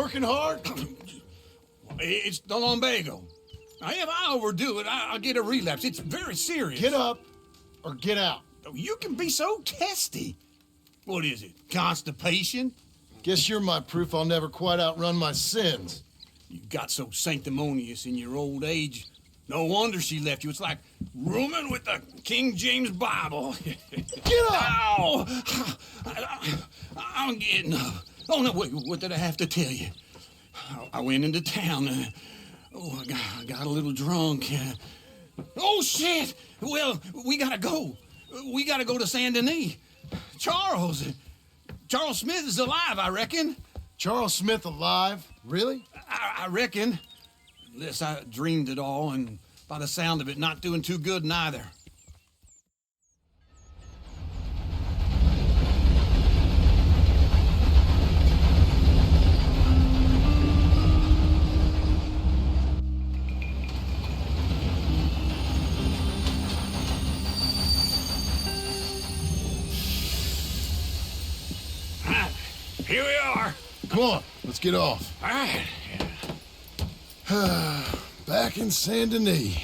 working hard? It's the lumbago. Now, if I overdo it, I'll get a relapse. It's very serious. Get up or get out. You can be so testy. What is it, constipation? Guess you're my proof I'll never quite outrun my sins. You got so sanctimonious in your old age. No wonder she left you. It's like rooming with the King James Bible. Get up! Ow! I'm getting up. Oh, no, wait, what did I have to tell you? I went into town. I got a little drunk. Oh, shit! Well, we gotta go. We gotta go to Saint Denis. Charles Smith is alive, I reckon. Charles Smith alive? Really? I reckon. Unless I dreamed it all, and by the sound of it, not doing too good neither. Here we are. Come on, let's get off. All right. Back in Saint Denis.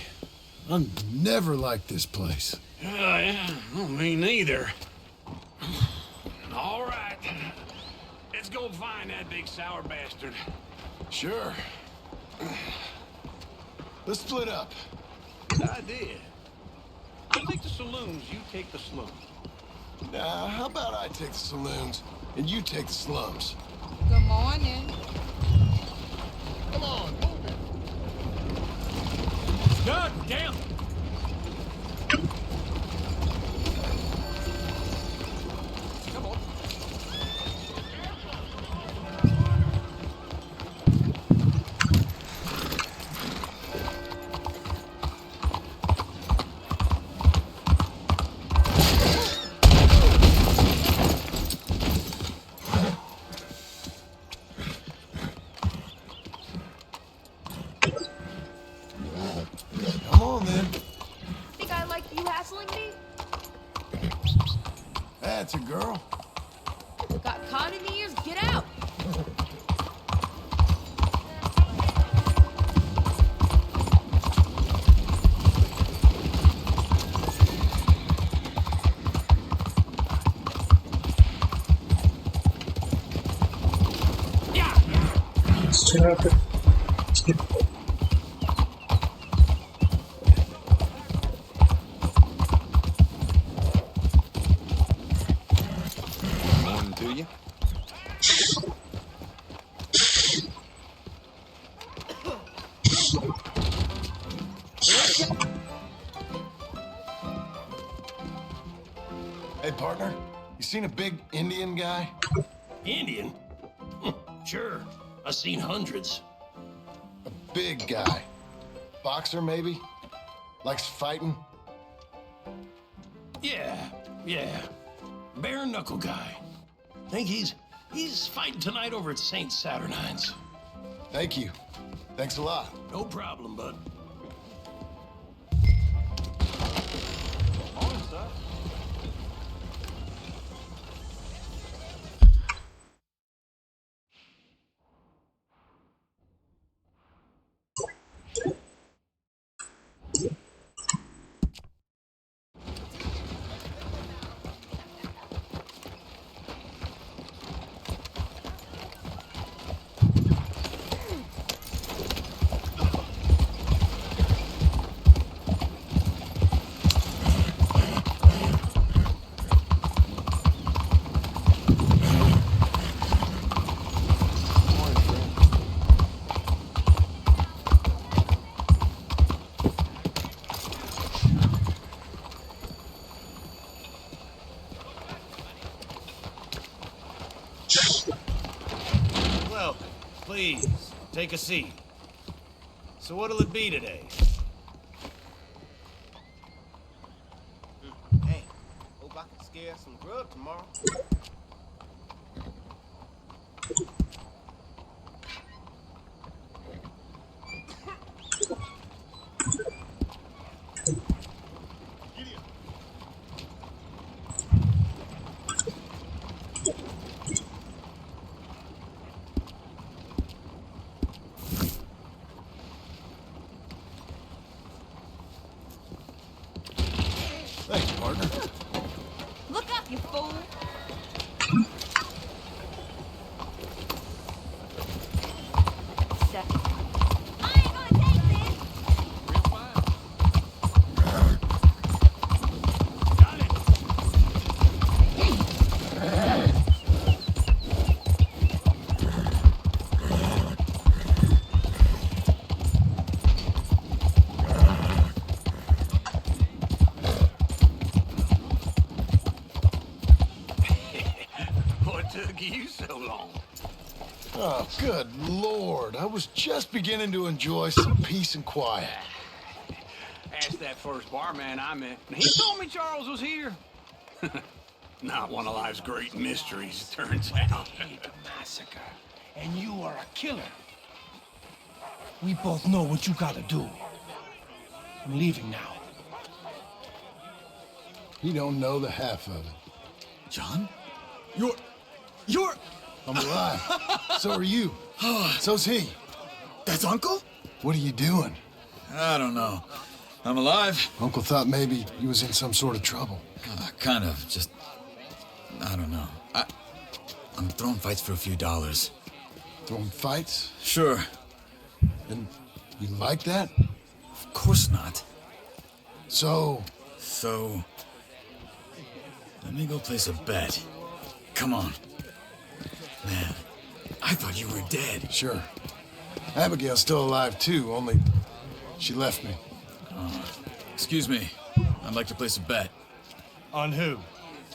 I never liked this place. Yeah, me neither. All right. Let's go find that big sour bastard. Sure. Let's split up. Good idea. I'll take the saloons, you take the slums. Nah, how about I take the saloons and you take the slums? Good morning. Come on, move it. God damn! Come on. Come on, then. Think I like you hassling me? That's a girl. Got caught in the ears? Get out! Morning to you. Hey, partner, you seen a big Indian guy? Indian? Sure. I've seen hundreds. A big guy. Boxer, maybe? Likes fighting? Yeah. Bare knuckle guy. Think he's fighting tonight over at St. Saturnine's. Thank you. Thanks a lot. No problem, bud. Welcome. Please, take a seat. So what'll it be today? Hey, hope I can scare some grub tomorrow. partner. Look up, you fool. I ain't gonna take this. What took you so long? Oh, good Lord. I was just beginning to enjoy some peace and quiet. Asked that first barman I met, and he told me Charles was here. Not one of life's great mysteries, turns out. Big massacre, and you are a killer. We both know what you gotta do. I'm leaving now. You don't know the half of it. John? You're... I'm alive. So are you. So's he. That's Uncle? What are you doing? I don't know. I'm alive. Uncle thought maybe he was in some sort of trouble. Kind of. Just... I don't know. I'm throwing fights for a few dollars. Throwing fights? Sure. And you like that? Of course not. So... So... Let me go place a bet. Come on. Man, I thought you were dead. Sure. Abigail's still alive, too, only she left me. Excuse me. I'd like to place a bet. On who?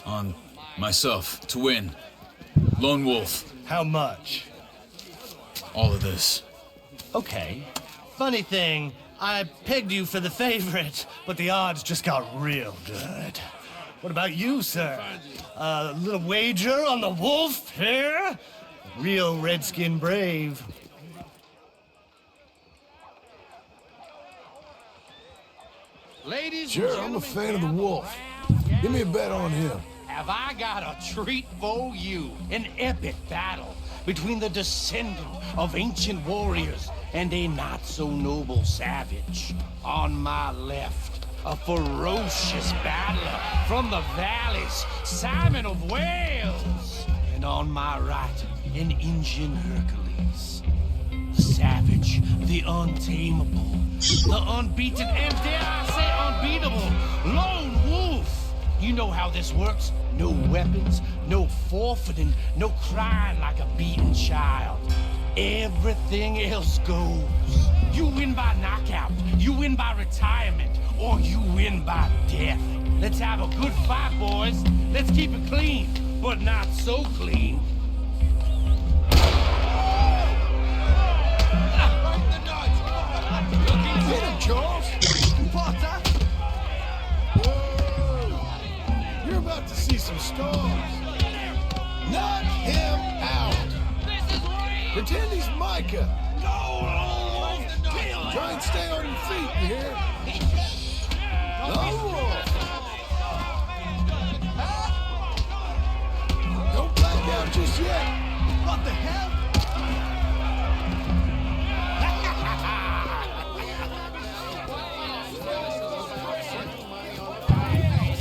On myself, to win. Lone Wolf. How much? All of this. Okay. Funny thing, I pegged you for the favorite, but the odds just got real good. What about you, sir? A little wager on the wolf here? Real redskin brave. Ladies Sure, I'm a fan of the wolf. Give me a bet on him. Have I got a treat for you? An epic battle between the descendant of ancient warriors and a not-so-noble savage. On my left, a ferocious battler from the valleys, Simon of Wales. And on my right, an Indian Hercules. The savage, the untamable, the unbeaten, and dare I say unbeatable, Lone Wolf. You know how this works. No weapons, no forfeiting, no crying like a beaten child. Everything else goes. You win by knockout, you win by retirement, or you win by death. Let's have a good fight, boys. Let's keep it clean, but not so clean. Get him, Charles! Whoa! You're about to see some stars. Knock him out! Pretend he's Micah. Try and stay on your feet, you hear? Lone Wolf! Don't black out just yet. What the hell?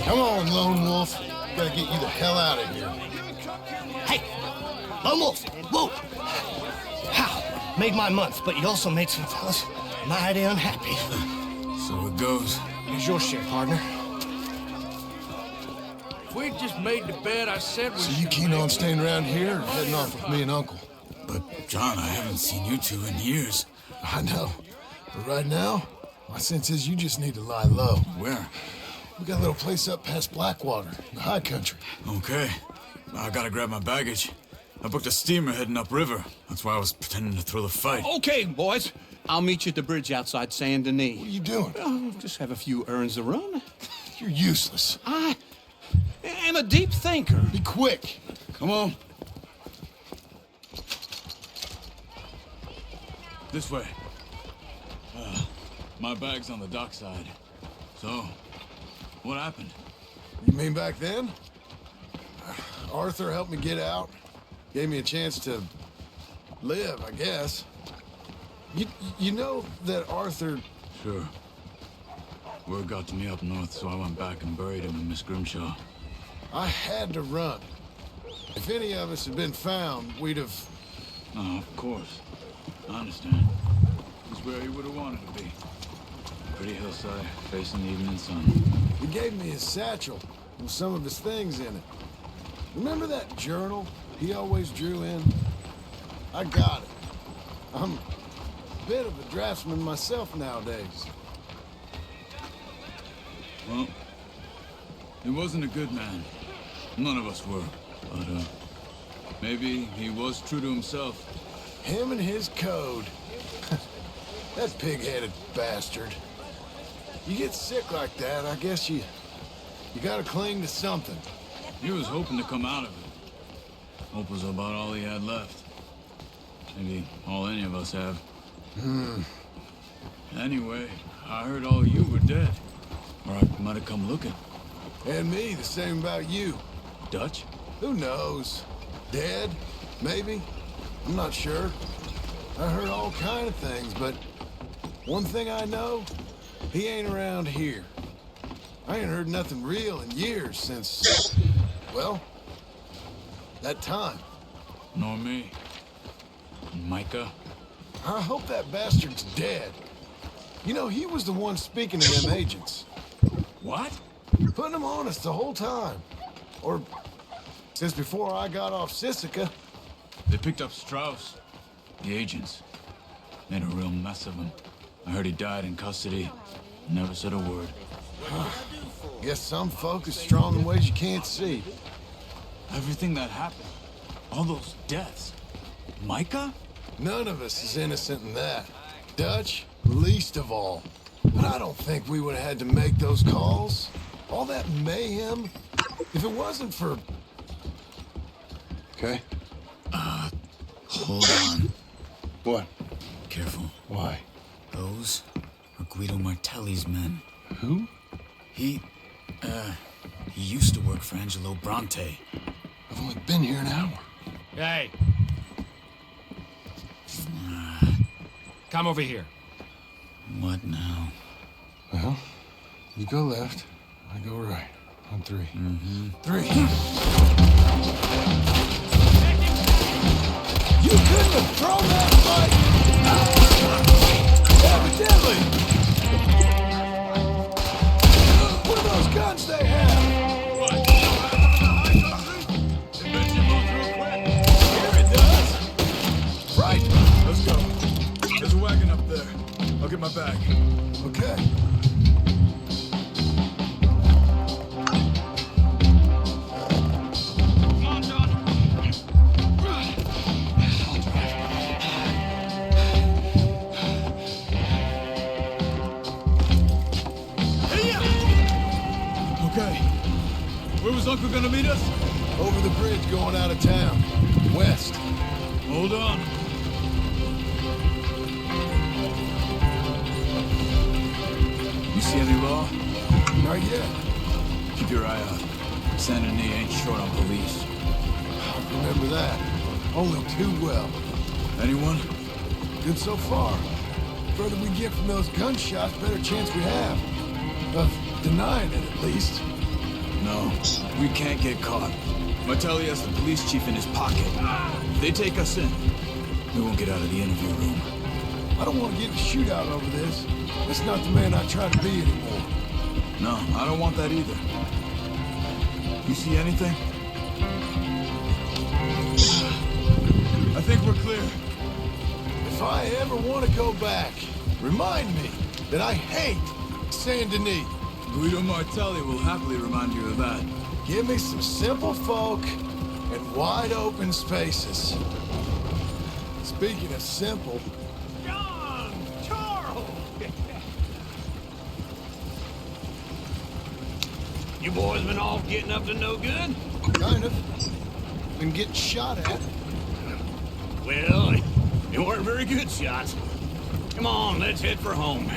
Come on, Lone Wolf. Gotta get you the hell out of here. Hey! Lone Wolf! Whoa! How? Made my month, but you also made some fellas mighty unhappy. So it goes. Here's your share, partner. We just made the bet I said we So you keen on staying around here or heading off with me and Uncle? But, John, I haven't seen you two in years. I know. But right now, my sense is you just need to lie low. Where? We got a little place up past Blackwater, in the high country. Okay. I gotta grab my baggage. I booked a steamer heading upriver. That's why I was pretending to throw the fight. Okay, boys. I'll meet you at the bridge outside Saint Denis. What are you doing? Oh, just have a few errands to run. You're useless. I am a deep thinker. Be quick. Come on. This way. My bag's on the dockside. So, what happened? You mean back then? Arthur helped me get out. Gave me a chance to live, I guess. You know that Arthur... Sure. Word got to me up north, so I went back and buried him in Miss Grimshaw. I had to run. If any of us had been found, we'd have... Oh, of course. I understand. He's where he would have wanted to be. Pretty hillside, facing the evening sun. He gave me his satchel with some of his things in it. Remember that journal he always drew in? I got it. I'm a bit of a draftsman myself nowadays. Well, he wasn't a good man. None of us were. But, maybe he was true to himself. Him and his code. That pig-headed bastard. You get sick like that, I guess you gotta cling to something. He was hoping to come out of it. Hope was about all he had left. Maybe all any of us have. Anyway, I heard all you were dead. Or I might have come looking. And me, the same about you. Dutch? Who knows? Dead? Maybe? I'm not sure. I heard all kind of things, but one thing I know, he ain't around here. I ain't heard nothing real in years since, well, that time. Nor me. And Micah? I hope that bastard's dead. You know, he was the one speaking to them agents. What? Putting them on us the whole time. Or since before I got off Sisika. They picked up Strauss. The agents. Made a real mess of him. I heard he died in custody. Never said a word. Guess some folk is strong in ways you can't see. Everything that happened. All those deaths. Micah? None of us is innocent in that. Dutch, least of all. But I don't think we would have had to make those calls. All that mayhem. If it wasn't for... Okay. Hold on. What? Careful. Why? Those are Guido Martelli's men. Who? He used to work for Angelo Bronte. I've only been here an hour. Hey. Come over here. What now? Well, you go left, I go right. On three. Three. You couldn't have thrown that fight! Evidently! What are those guns they have? Here it does! Right! Let's go. There's a wagon up there. I'll get my bag. Okay. Okay. Where was Uncle gonna meet us? Over the bridge going out of town. West. Hold on. You see any law? Not yet. Keep your eye out. Saint Denis ain't short on police. Remember that. Only too well. Anyone? Good so far. Further we get from those gunshots, better chance we have. Of denying it, at least. No, we can't get caught. Martelli has the police chief in his pocket. If they take us in, we won't get out of the interview room. I don't want to get in a shootout over this. That's not the man I try to be anymore. No, I don't want that either. You see anything? I think we're clear. If I ever want to go back, remind me that I hate Saint Denis. Guido Martelli will happily remind you of that. Give me some simple folk and wide open spaces. Speaking of simple, John! Charles! You boys been off getting up to no good? kind of. Been getting shot at. Well, they weren't very good shots. Come on, let's head for home.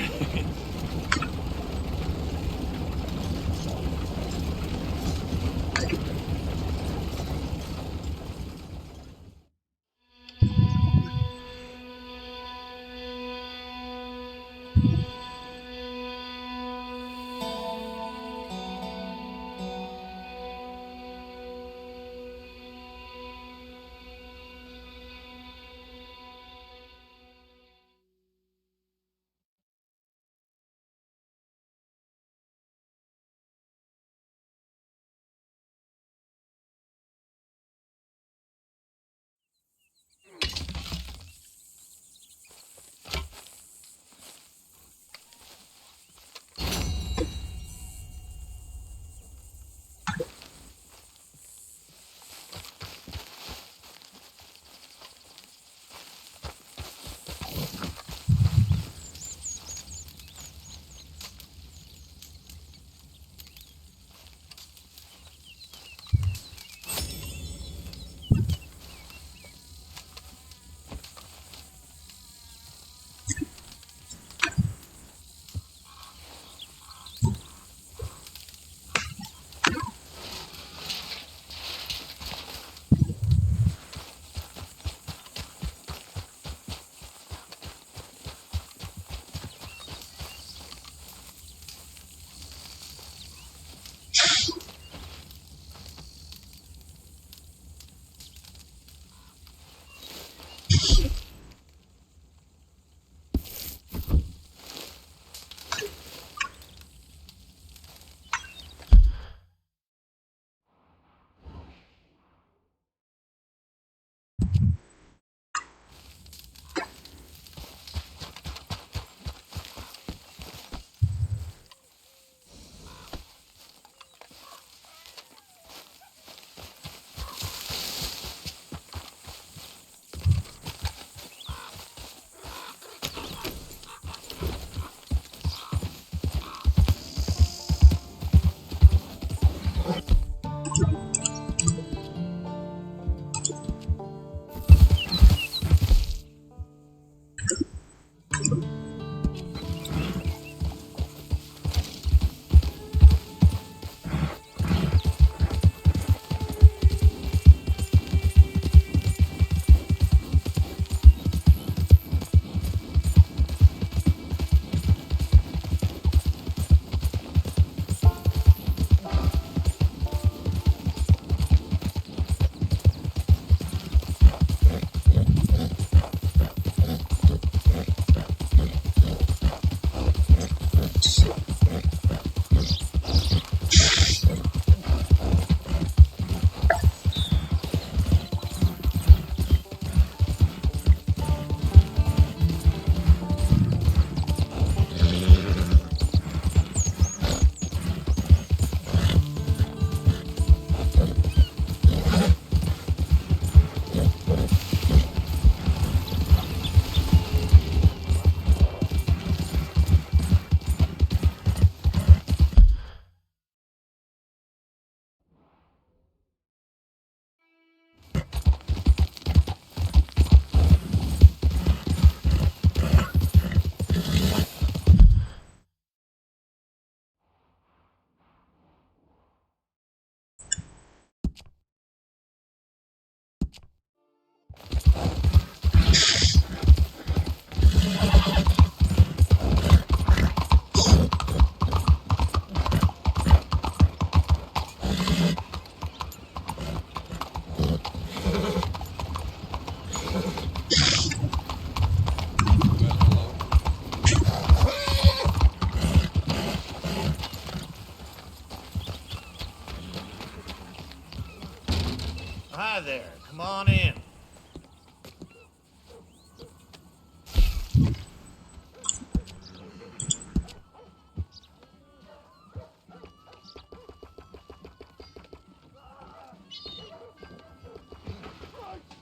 hi there. Come on in.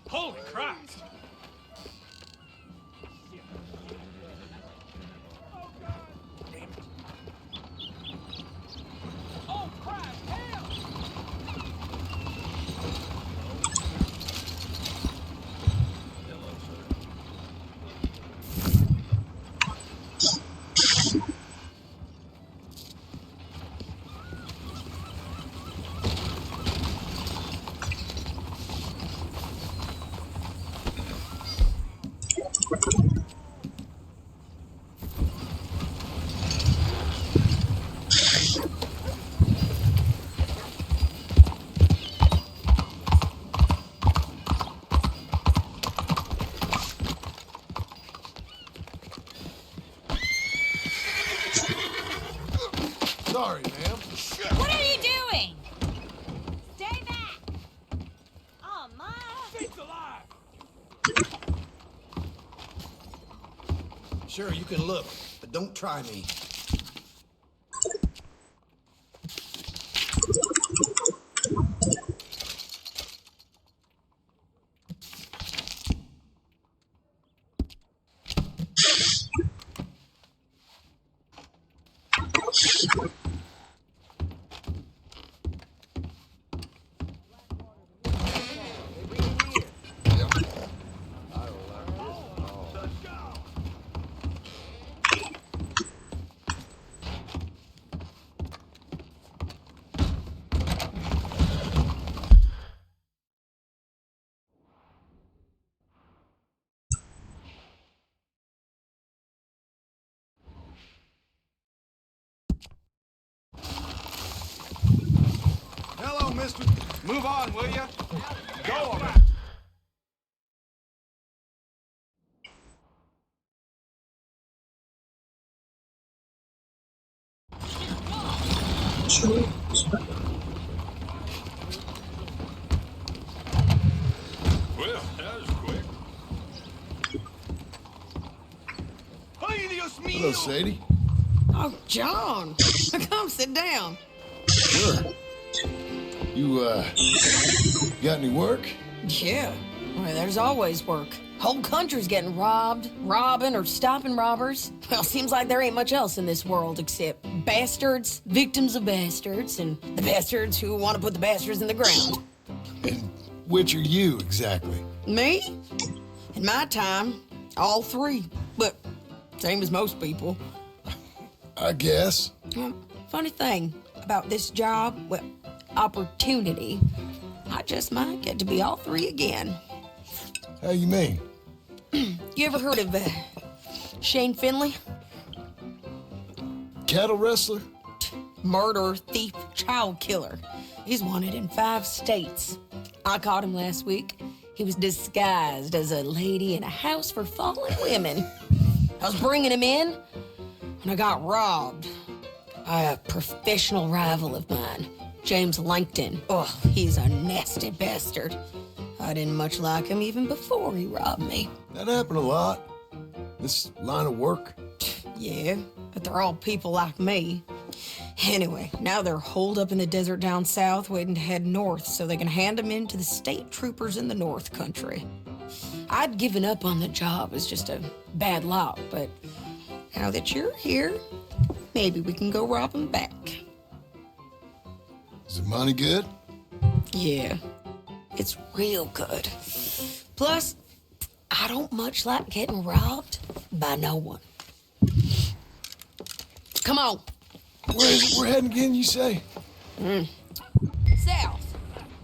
Holy Christ! Oh, crap! Help! Sorry, ma'am. What are you doing? Stay back. Oh, my. State's alive! Sure, you can look, but don't try me. Hello, mister. Move on, will you? Go! Well, that was quick. ¡Ay, Dios mío! Hello, Sadie. Oh, John, come sit down. Sure. You, got any work? Yeah, well, there's always work. Whole country's getting robbed, robbing, or stopping robbers. Well, seems like there ain't much else in this world except bastards, victims of bastards, and the bastards who want to put the bastards in the ground. And which are you, exactly? Me? In my time, all three. But same as most people. I guess. Well, funny thing about this job, well, opportunity, I just might get to be all three again. How you mean? You ever heard of Shane Finley? Cattle wrestler? Murderer, thief, child killer. He's wanted in 5 states. I caught him last week. He was disguised as a lady in a house for fallen women. I was bringing him in, and I got robbed by a professional rival of mine, James Langton. Oh, he's a nasty bastard. I didn't much like him even before he robbed me. That happened a lot. This line of work. Yeah, but they're all people like me. Anyway, now they're holed up in the desert down south, waiting to head north so they can hand them in to the state troopers in the north country. I'd given up on the job as just a bad lot, but now that you're here, maybe we can go rob them back. Is the money good? Yeah, it's real good. Plus, I don't much like getting robbed by no one. Come on. Where is it we're heading again, you say? South.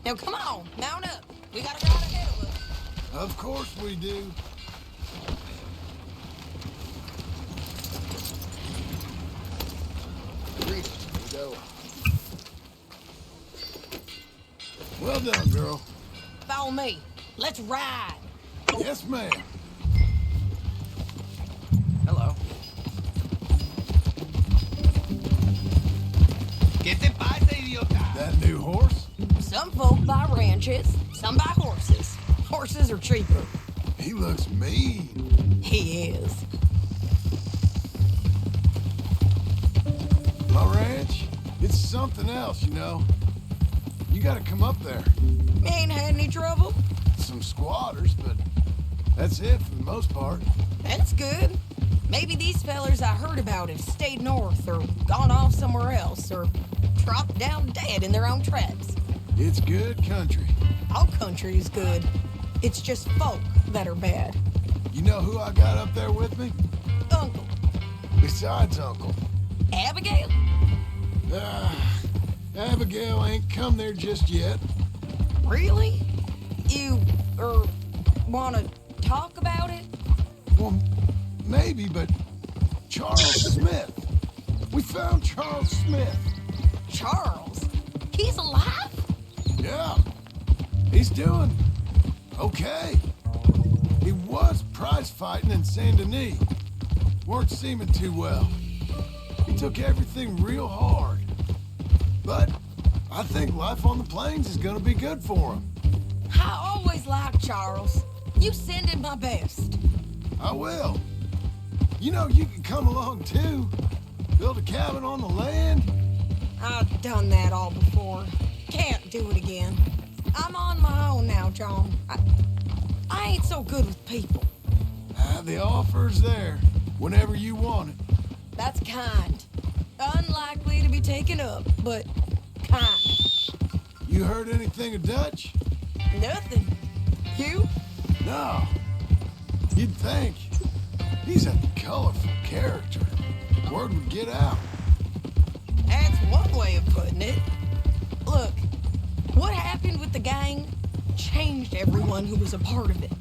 Now, come on. Mount up. We got a ride ahead of us. Of course we do. Go. Well done, girl. Follow me. Let's ride. Yes, ma'am. Hello. ¿Qué te pasa, idiota? That new horse? Some folk buy ranches, some buy horses. Horses are cheaper. He looks mean. He is. My ranch, it's something else, you know. You gotta come up there. Ain't had any trouble? Some squatters, but that's it for the most part. That's good. Maybe these fellers I heard about have stayed north or gone off somewhere else or dropped down dead in their own traps. It's good country. All country is good. It's just folk that are bad. You know who I got up there with me? Uncle. Besides Uncle. Abigail? Abigail ain't come there just yet. Really? You, wanna talk about it? Well, maybe, but Charles Smith. We found Charles Smith. Charles? He's alive? Yeah. He's doing okay. He was prize fighting in Saint Denis. Weren't seeming too well. He took everything real hard. But I think life on the plains is gonna be good for him. I always liked Charles. You send him my best. I will. You know, you can come along too. Build a cabin on the land. I've done that all before. Can't do it again. I'm on my own now, John. I ain't so good with people. The offer's there whenever you want it. That's kind. Unlikely to be taken up, but kind. You heard anything of Dutch? Nothing. You? No. You'd think. He's a colorful character. Word would get out. That's one way of putting it. Look, what happened with the gang changed everyone who was a part of it.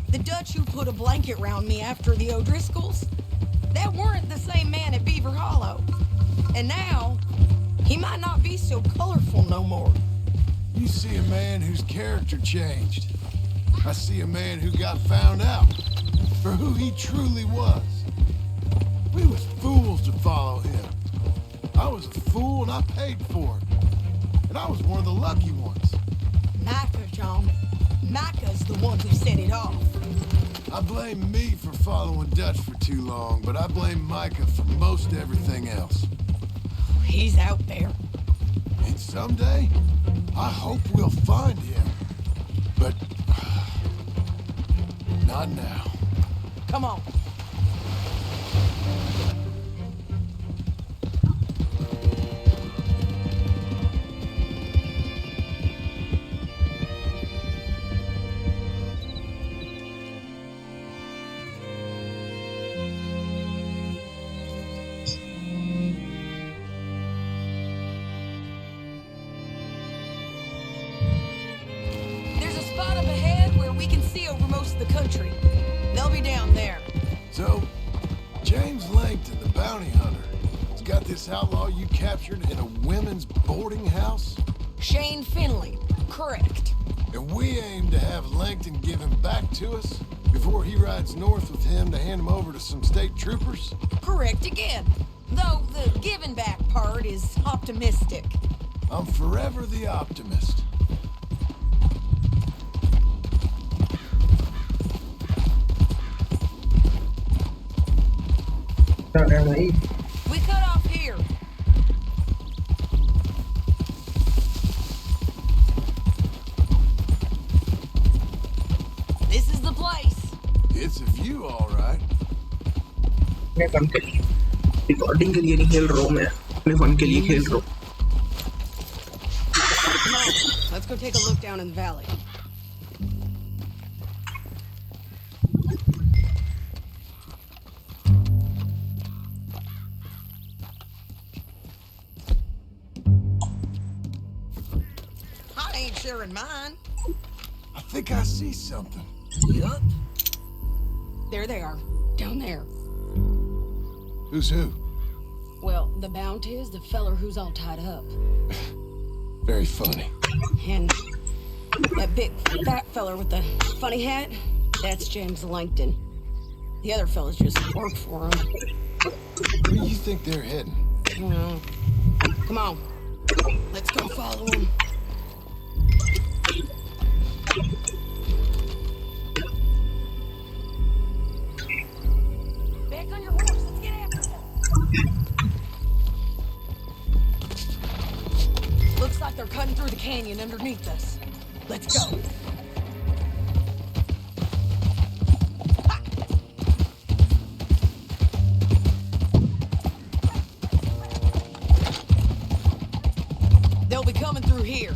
The Dutch who put a blanket round me after the O'Driscolls, that weren't the same man at Beaver Hollow. And now, he might not be so colorful no more. You see a man whose character changed. I see a man who got found out for who he truly was. We was fools to follow him. I was a fool and I paid for it. And I was one of the lucky ones. Micah, John. Micah's the one who set it off. I blame me for following Dutch for too long, but I blame Micah for most everything else. He's out there. And someday, I hope we'll find him. But not now. Come on. They'll be down there. So, James Langton, the bounty hunter, has got this outlaw you captured in a women's boarding house? Shane Finley, correct. And we aim to have Langton give him back to us before he rides north with him to hand him over to some state troopers? Correct again. Though the giving back part is optimistic. I'm forever the optimist. We cut off here. This is the place. It's a view, all right. मैं fun के लिए recording के लिए नहीं खेल रहा हूँ मैं फन के लिए खेल रहा हूँ. Let's go take a look down in the valley. I ain't sharing mine. I think I see something. Yup. There they are, down there. Who's who? Well, the bounty is the feller who's all tied up. Very funny. And that big fat feller with the funny hat, that's James Langton. The other fellas just work for him. Where do you think they're heading? Come on. Let's go follow him. Back on your horse. Let's get after them. Looks like they're cutting through the canyon underneath us. Let's go. They'll be coming through here.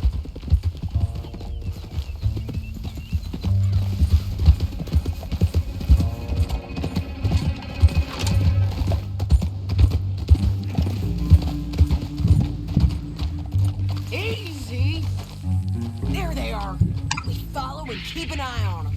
Easy. There they are. We follow and keep an eye on them.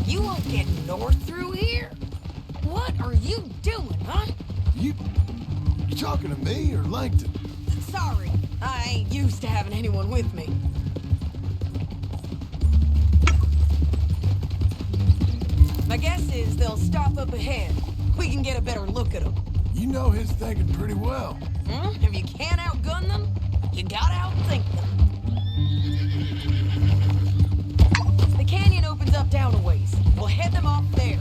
You won't get north through here? What are you doing, huh? You talking to me or Langton? Sorry, I ain't used to having anyone with me. My guess is they'll stop up ahead. We can get a better look at them. You know his thinking pretty well. If you can't outgun them, you gotta outthink them. The canyon opens up down a ways. We'll head them off there.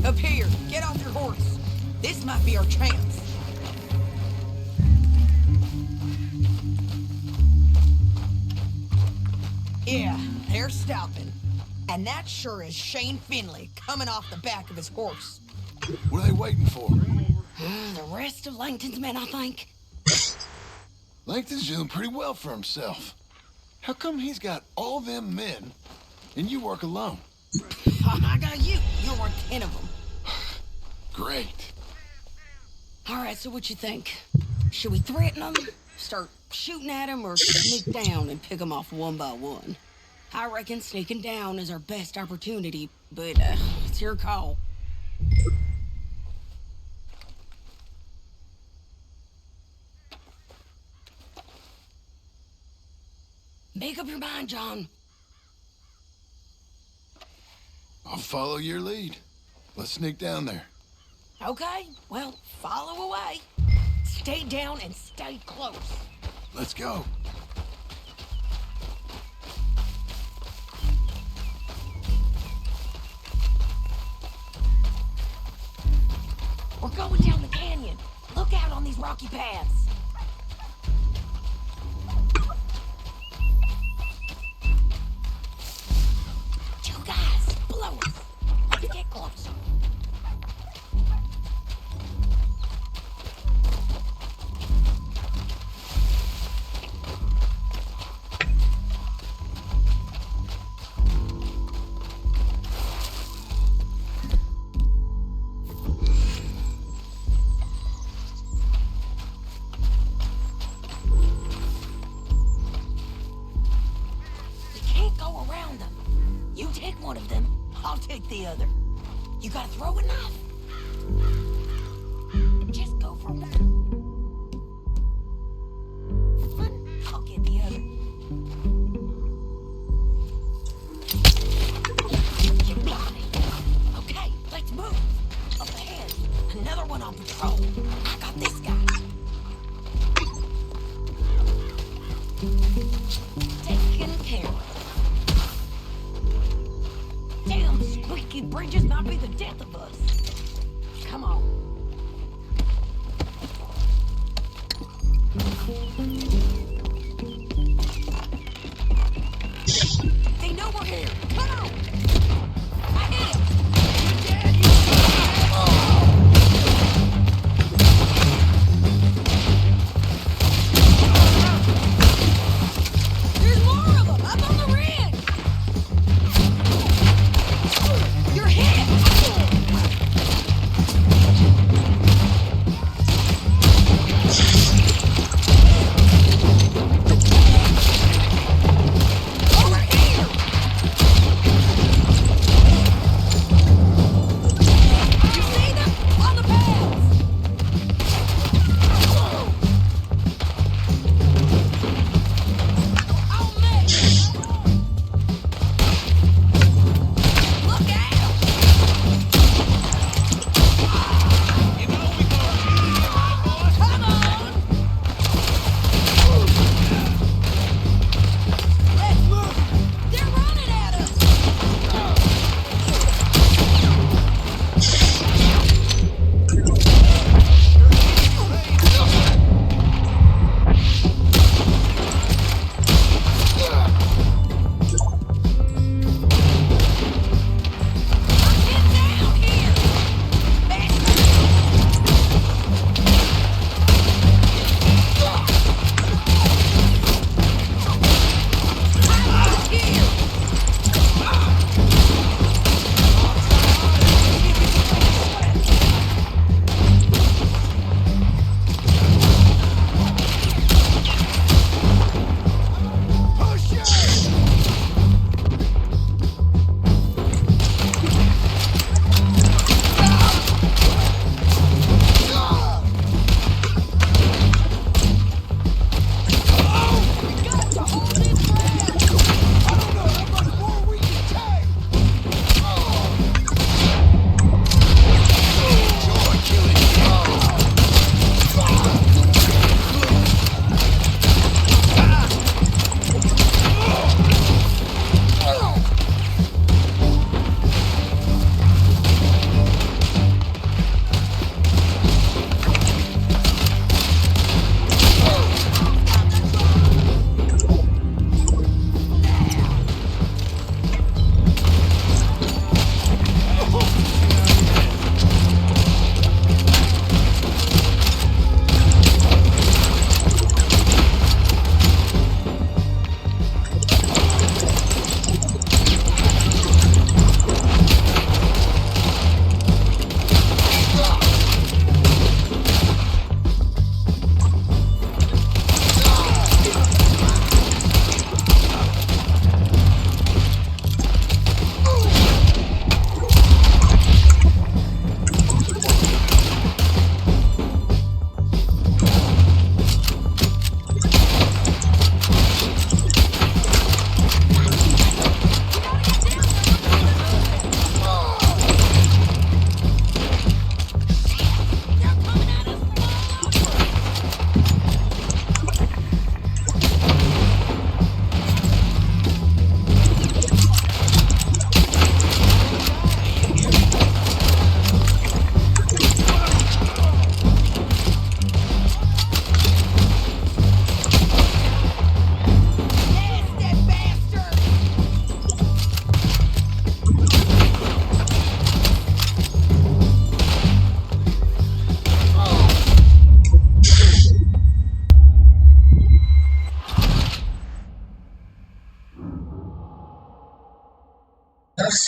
Up here, get off your horse. This might be our chance. Yeah, they're stopping. And that sure is Shane Finley coming off the back of his horse. What are they waiting for? The rest of Langton's men, I think. Langton's doing pretty well for himself. How come he's got all them men and you work alone? I got you. You're worth 10 of them. Great. All right, so what you think? Should we threaten them, start shooting at them, or sneak down and pick them off one by one? I reckon sneaking down is our best opportunity, but it's your call. Make up your mind, John. I'll follow your lead. Let's sneak down there. Okay, well, follow away. Stay down and stay close. Let's go. We're going down the canyon. Look out on these rocky paths. You guys, blow us. Let's get closer. You take one of them, I'll take the other. You gotta throw a knife. Just go for one. I'll get the other. You got it. Okay, let's move. Up ahead, another one on patrol. I got this guy. Taken care of. Damn squeaky bridges might be the death of us.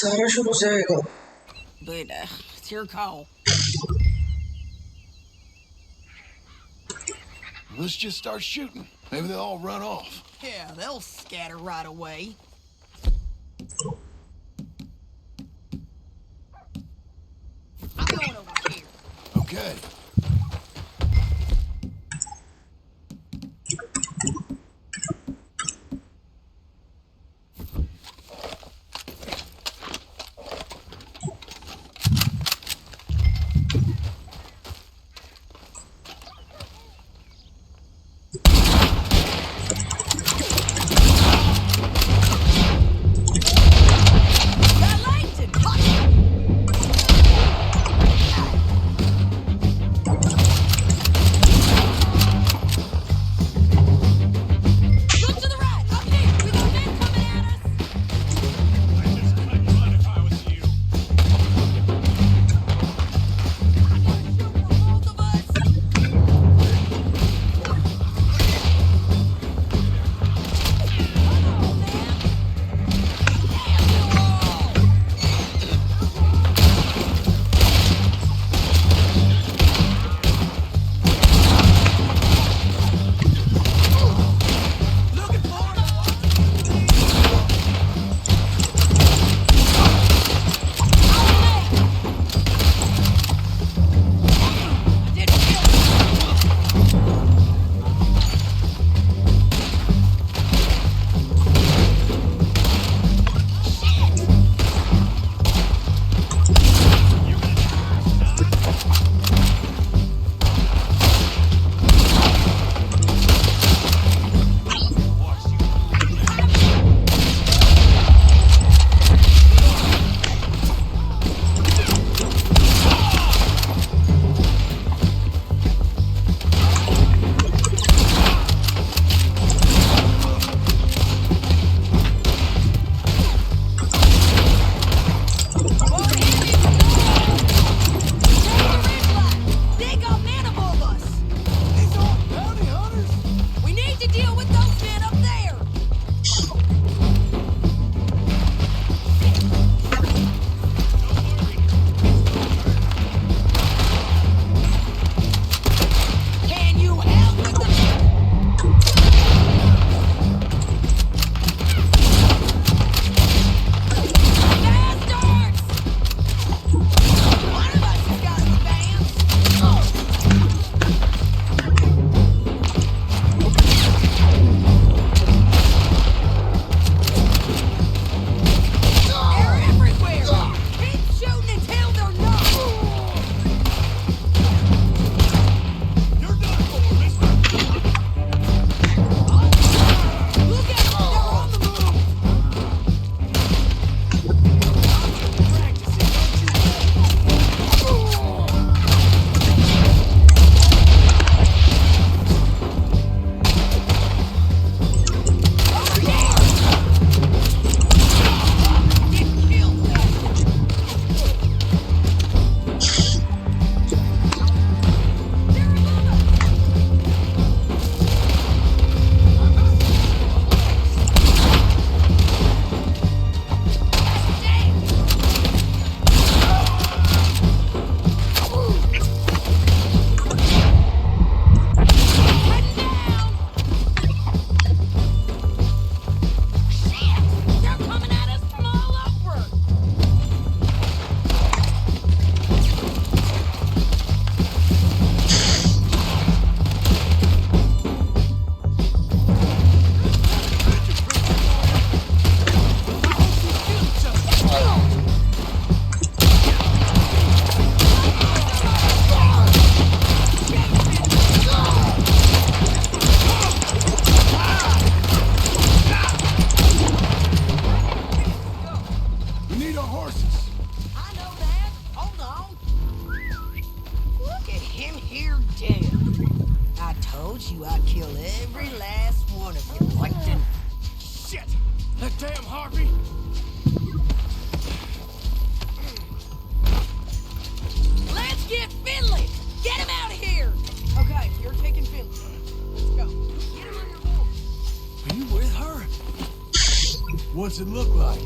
सारा शुरू से आएगा. But it's your call. Let's just start shooting. Maybe they'll all run off. Yeah, they'll scatter right away. I'm going over here. Okay. What's it look like?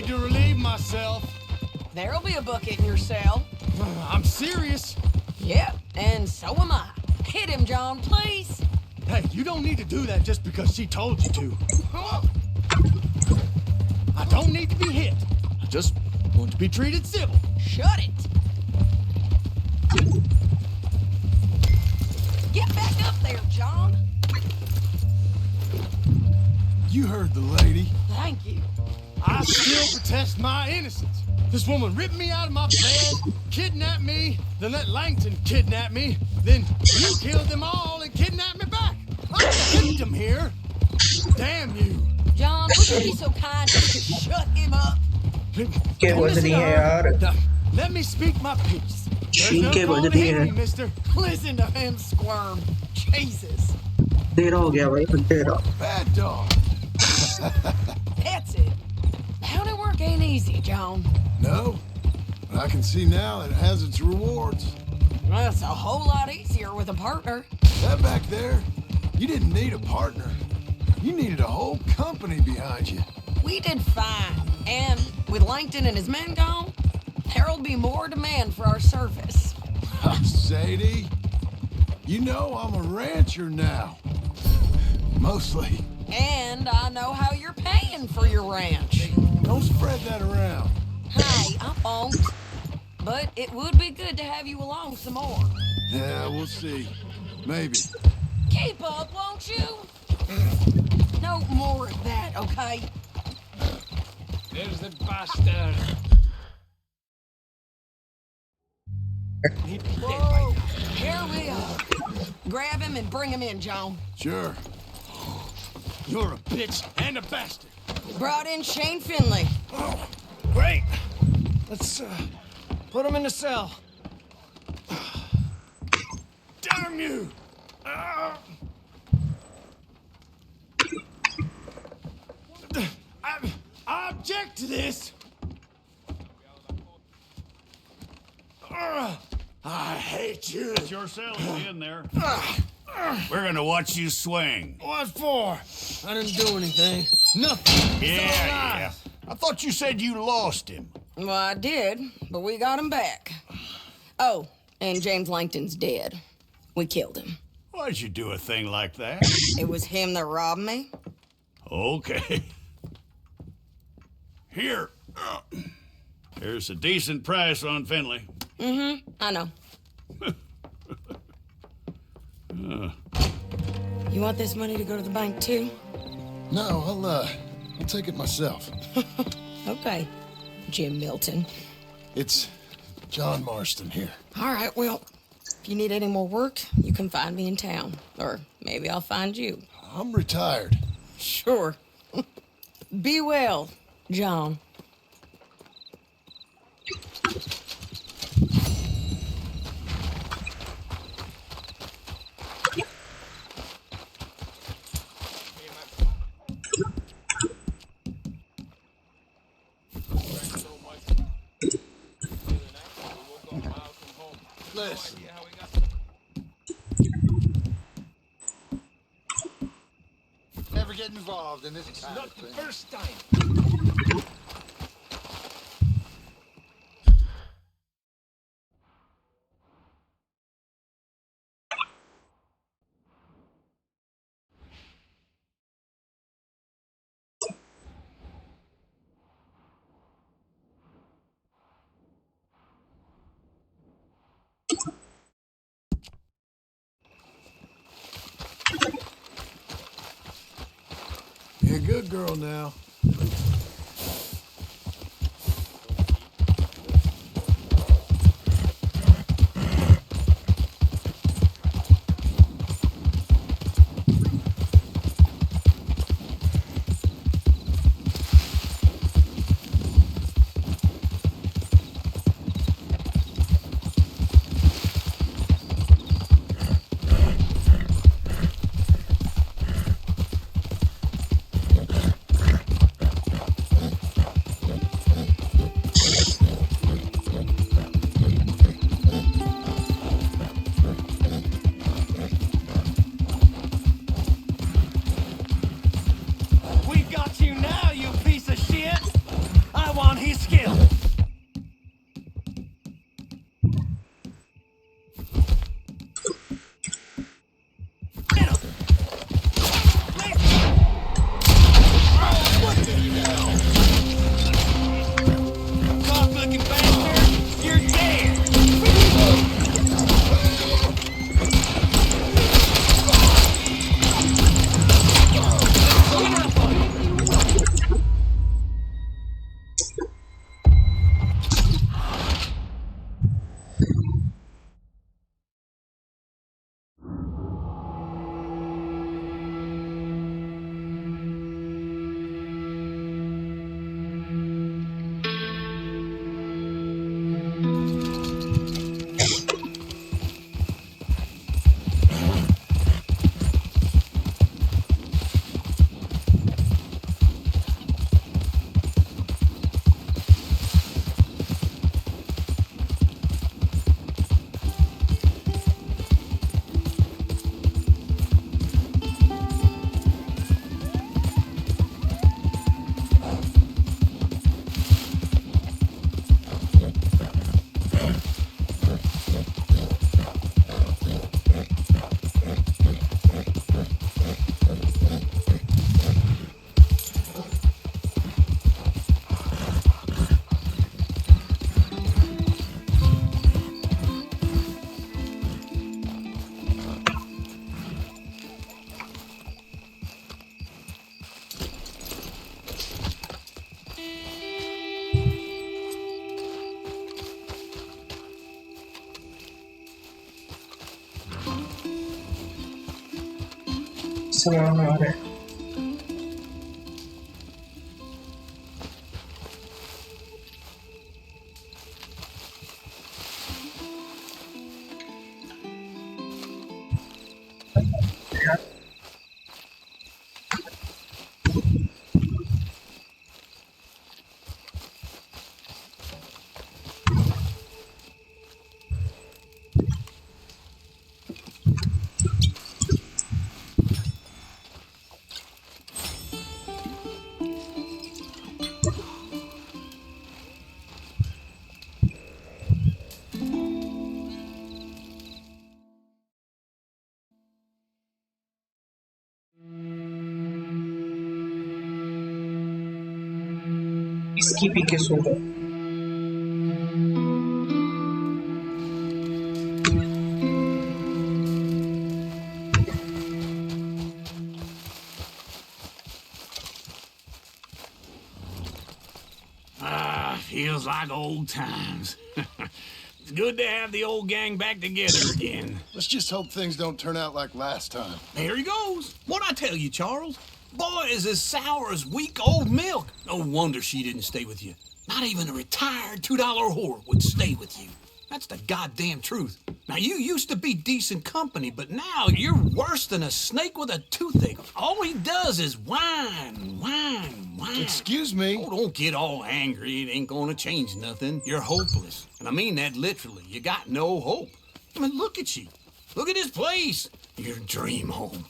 need to relieve myself. There'll be a bucket in your cell. I'm serious. Yep, and so am I. Hit him, John, please. Hey, you don't need to do that just because she told you to. I don't need to be hit. I just want to be treated civil. Shut it. Get back up there, John. You heard the lady. Thank you. I still protest my innocence. This woman ripped me out of my bed, kidnapped me, then let Langton kidnap me, then you killed them all and kidnapped me back. I'm the victim here. Damn you. John, would you be so kind as to shut him up? क्या बोल रही है यार? Now, let me speak my piece. There's She no क्या बोल call to रही hit है? me, mister. Listen to him squirm. Jesus. तेरा हो गया भाई, तेरा. Bad dog. That's it. Howdy work ain't easy, John. No, but I can see now it has its rewards. Well, it's a whole lot easier with a partner. That back there, you didn't need a partner. You needed a whole company behind you. We did fine. And with Langton and his men gone, there'll be more demand for our service. Sadie, you know I'm a rancher now. Mostly. And I know how you're paying for your ranch. Don't spread that around. Hey, I won't. But it would be good to have you along some more. Yeah, we'll see. Maybe. Keep up, won't you? No more of that, okay? There's the bastard. Whoa, here we are. Grab him and bring him in, John. Sure. You're a bitch and a bastard. Brought in Shane Finley. Oh, great. Let's put him in the cell. Damn you! I object to this. I hate you. It's your cell in there. We're gonna watch you swing. What for? I didn't do anything. Nothing. Yeah. I thought you said you lost him. Well, I did, but we got him back. Oh, and James Langton's dead. We killed him. Why'd you do a thing like that? It was him that robbed me. Okay. Here. Here's a decent price on Finley. Mm-hmm, I know. You want this money to go to the bank, too? No, I'll take it myself. Okay, Jim Milton. It's John Marston here. All right, well, if you need any more work, you can find me in town. Or maybe I'll find you. I'm retired. Sure. Be well, John. Listen. Never get involved in this kind of thing. First time. You're a good girl now. sama आ रहा है इसकी भी किस होगा Feels like old times. It's good to have the old gang back together again. Let's just hope things don't turn out like last time. There he goes. What'd I tell you, Charles? Boy is as sour as weak old milk. No wonder she didn't stay with you. Not even a retired $2 whore would stay with you. That's the goddamn truth. Now, you used to be decent company, but now you're worse than a snake with a toothache. All he does is whine, whine, whine. Excuse me? Oh, don't get all angry. It ain't gonna change nothing. You're hopeless. And I mean that literally. You got no hope. I mean, look at you. Look at this place. Your dream home.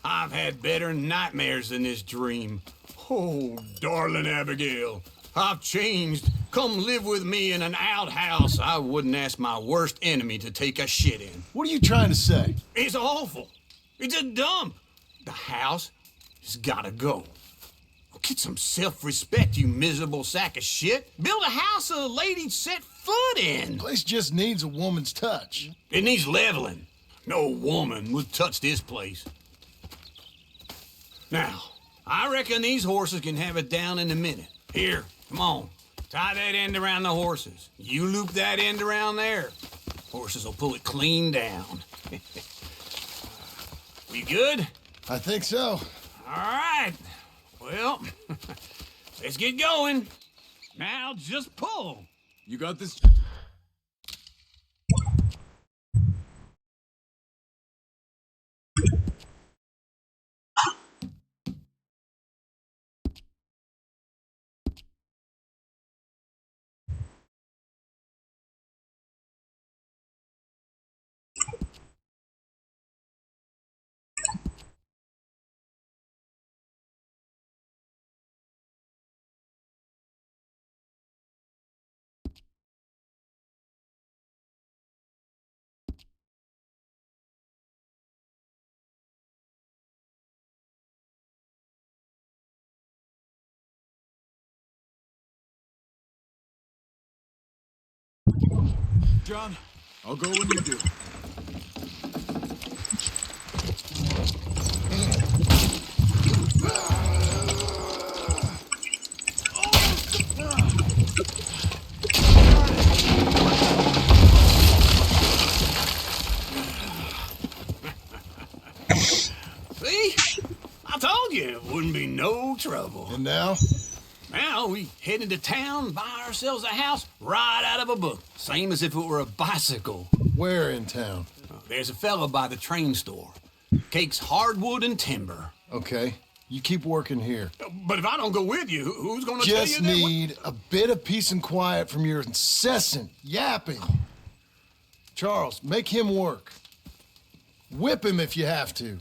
I've had better nightmares than this dream. Oh, darling Abigail. I've changed. Come live with me in an outhouse I wouldn't ask my worst enemy to take a shit in. What are you trying to say? It's awful. It's a dump. The house has gotta go. Get some self-respect, you miserable sack of shit. Build a house a lady'd set foot in. The place just needs a woman's touch. It needs leveling. No woman would touch this place. Now, I reckon these horses can have it down in a minute. Here, come on. Tie that end around the horses. You loop that end around there. Horses will pull it clean down. We good? I think so. All right. Well, let's get going. Now just pull. You got this? John, I'll go when you do. See? I told you it wouldn't be no trouble. And now? Now we head into town, buy ourselves a house right out of a book. Same as if it were a bicycle. Where in town? There's a fella by the train store. Cakes hardwood and timber. Okay. You keep working here. But if I don't go with you, who's gonna tell you Just that? need a bit of peace and quiet from your incessant yapping. Charles, make him work. Whip him if you have to.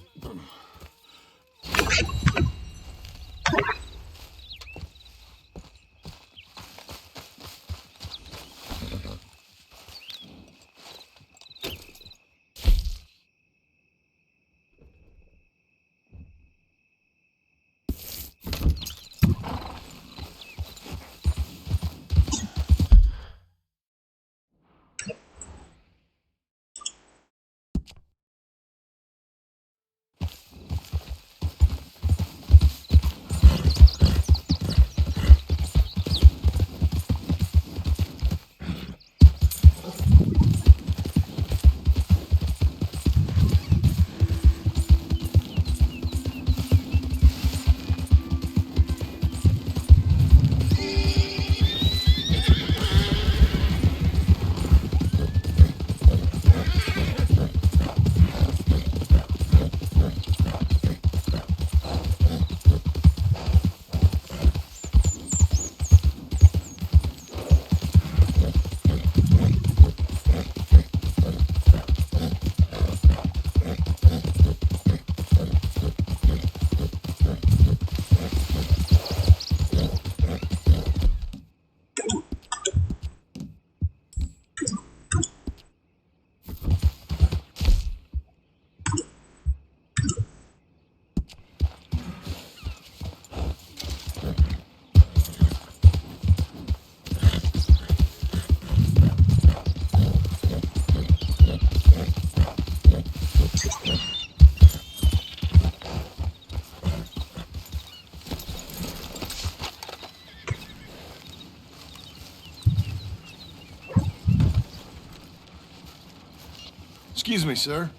Excuse me, sir.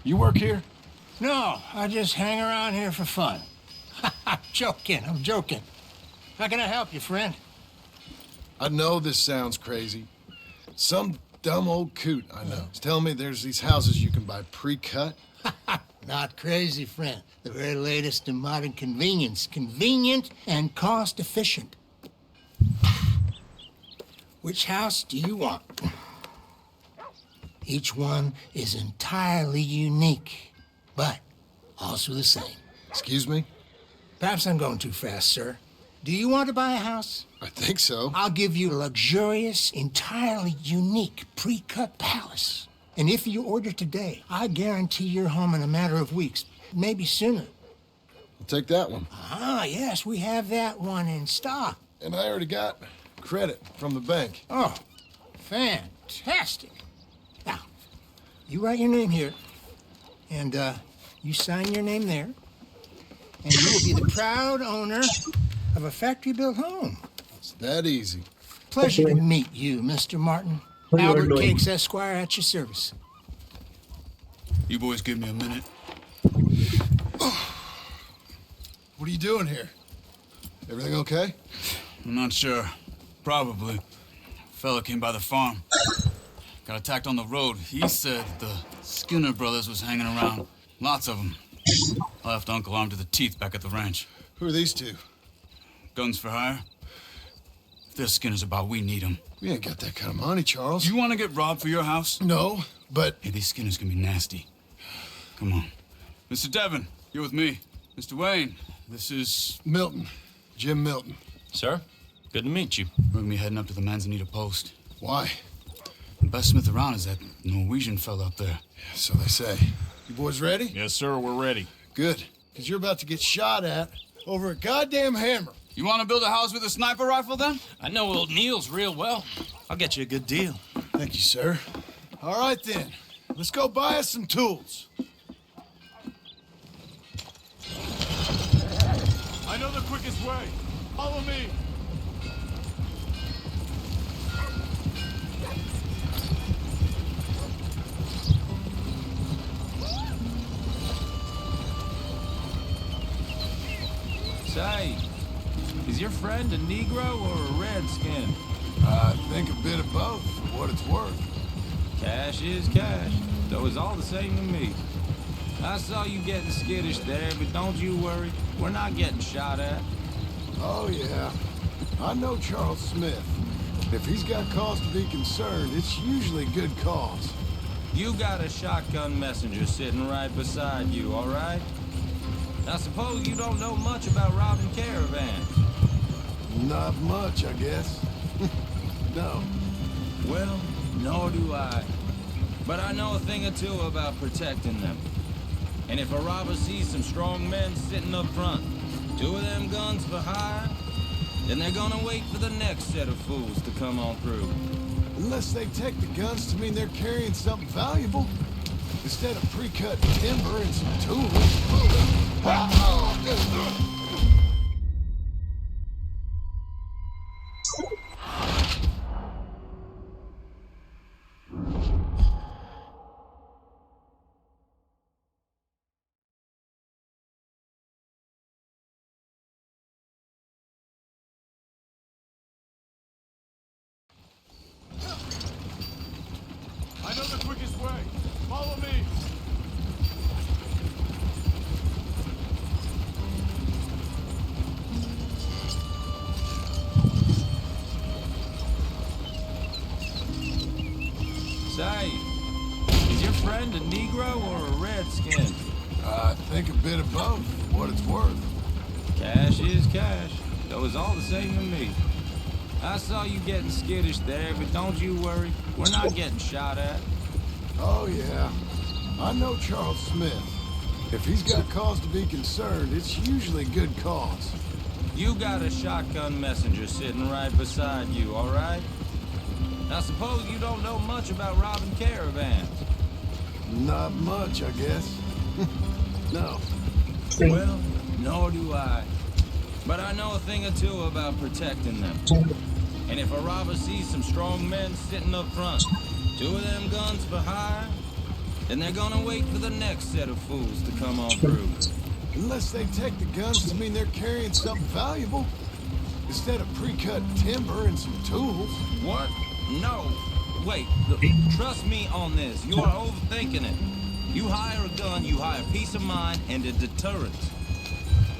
You work here? No, I just hang around here for fun. I'm joking. How can I help you, friend? I know this sounds crazy. Some dumb old coot I know is telling me there's these houses you can buy pre-cut. Not crazy, friend. The very latest in modern convenience. Convenient and cost-efficient. Which house do you want? Each one is entirely unique, but also the same. Excuse me? Perhaps I'm going too fast, sir. Do you want to buy a house? I think so. I'll give you a luxurious, entirely unique pre-cut palace. And if you order today, I guarantee you're home in a matter of weeks, maybe sooner. I'll take that one. Ah, yes, we have that one in stock. And I already got credit from the bank. Oh, fantastic. Now, you write your name here, and you sign your name there, and you will be the proud owner of a factory-built home. It's that easy. Pleasure to meet you, Mr. Martin. Albert Cakes, Esquire, at your service. You boys give me a minute. What are you doing here? Everything okay? I'm not sure. Probably. Fella came by the farm. Got attacked on the road. He said the Skinner brothers was hanging around. Lots of them. I left Uncle armed to the teeth back at the ranch. Who are these two? Guns for hire? If they're Skinner's about, we need them. We ain't got that kind of money, Charles. You want to get robbed for your house? No, but... Hey, these Skinners can be nasty. Come on. Mr. Devon, you're with me. Mr. Wayne, this is... Milton. Jim Milton. Sir, good to meet you. We're gonna be heading up to the Manzanita Post. Why? The best smith around is that Norwegian fella up there. Yeah, so they say. You boys ready? Yes, sir, we're ready. Good, because you're about to get shot at over a goddamn hammer. You want to build a house with a sniper rifle, then? I know old Neil's real well. I'll get you a good deal. Thank you, sir. All right, then. Let's go buy us some tools. I know the quickest way. Follow me. Say, is your friend a Negro or a Redskin? I think a bit of both, for what it's worth. Cash is cash, though it's all the same to me. I saw you getting skittish there, but don't you worry. We're not getting shot at. Oh, yeah. I know Charles Smith. If he's got cause to be concerned, it's usually good cause. You got a shotgun messenger sitting right beside you, all right? I suppose you don't know much about robbing caravans. Not much, I guess. No. Well, nor do I. But I know a thing or two about protecting them. And if a robber sees some strong men sitting up front, 2 of them guns for hire, then they're gonna wait for the next set of fools to come on through. Unless they take the guns to mean they're carrying something valuable. Instead of pre-cut timber and some tools. I know the quickest way. Follow me. Say, is your friend a Negro or a Redskin? I think a bit of both, for what it's worth. Cash is cash, though it's all the same to me. I saw you getting skittish there, but don't you worry. We're not getting shot at. Oh, yeah. I know Charles Smith. If he's got cause to be concerned, it's usually good cause. You got a shotgun messenger sitting right beside you, all right? I suppose you don't know much about robbing caravans. Not much, I guess. No. Well, nor do I. But I know a thing or two about protecting them. And if a robber sees some strong men sitting up front, 2 of them guns for hire, And they're gonna wait for the next set of fools to come on through. Unless they take the guns to mean they're carrying something valuable. Instead of pre-cut timber and some tools. What? No. Wait, look, trust me on this. You are overthinking it. You hire a gun, you hire peace of mind and a deterrent.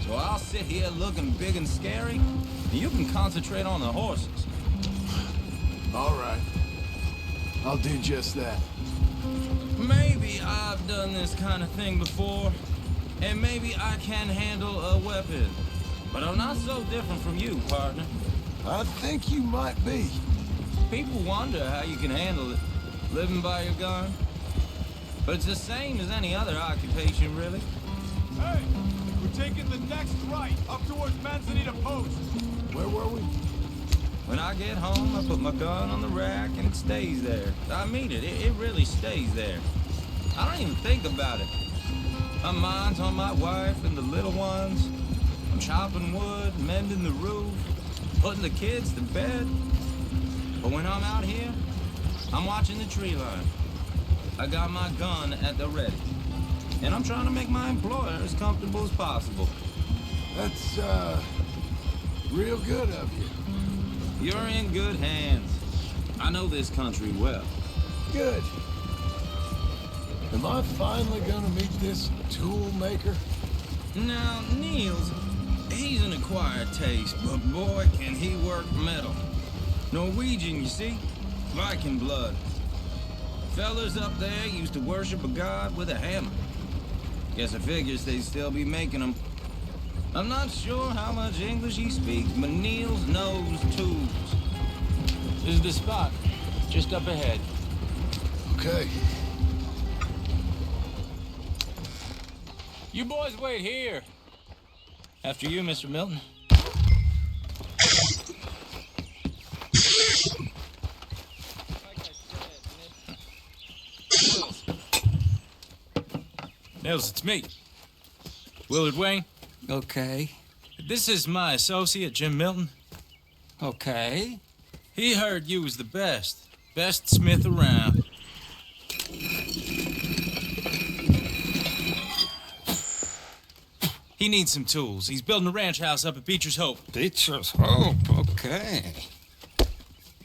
So I'll sit here looking big and scary, and you can concentrate on the horses. All right. I'll do just that. Maybe I've done this kind of thing before, and maybe I can handle a weapon. But I'm not so different from you, partner. I think you might be. People wonder how you can handle it, living by your gun. But it's the same as any other occupation, really. Hey, we're taking the next right, up towards Manzanita Post. Where were we? When I get home, I put my gun on the rack and it stays there. I mean it, it really stays there. I don't even think about it. My mind's on my wife and the little ones. I'm chopping wood, mending the roof, putting the kids to bed. But when I'm out here, I'm watching the tree line. I got my gun at the ready. And I'm trying to make my employer as comfortable as possible. That's, real good of you. You're in good hands. I know this country well. Good. Am I finally gonna meet this tool maker? Now, Niels, he's an acquired taste, but boy, can he work metal. Norwegian, you see? Viking blood. Fellas up there used to worship a god with a hammer. Guess I figures they'd still be making them. I'm not sure how much English he speaks, but Niels knows tools. This is the spot, just up ahead. Okay. You boys wait here. After you, Mr. Milton. Nils, it's me. Willard Wayne. Okay. This is my associate, Jim Milton. Okay. He heard you was the best. Best smith around. He needs some tools. He's building a ranch house up at Beecher's Hope. Beecher's Hope, okay.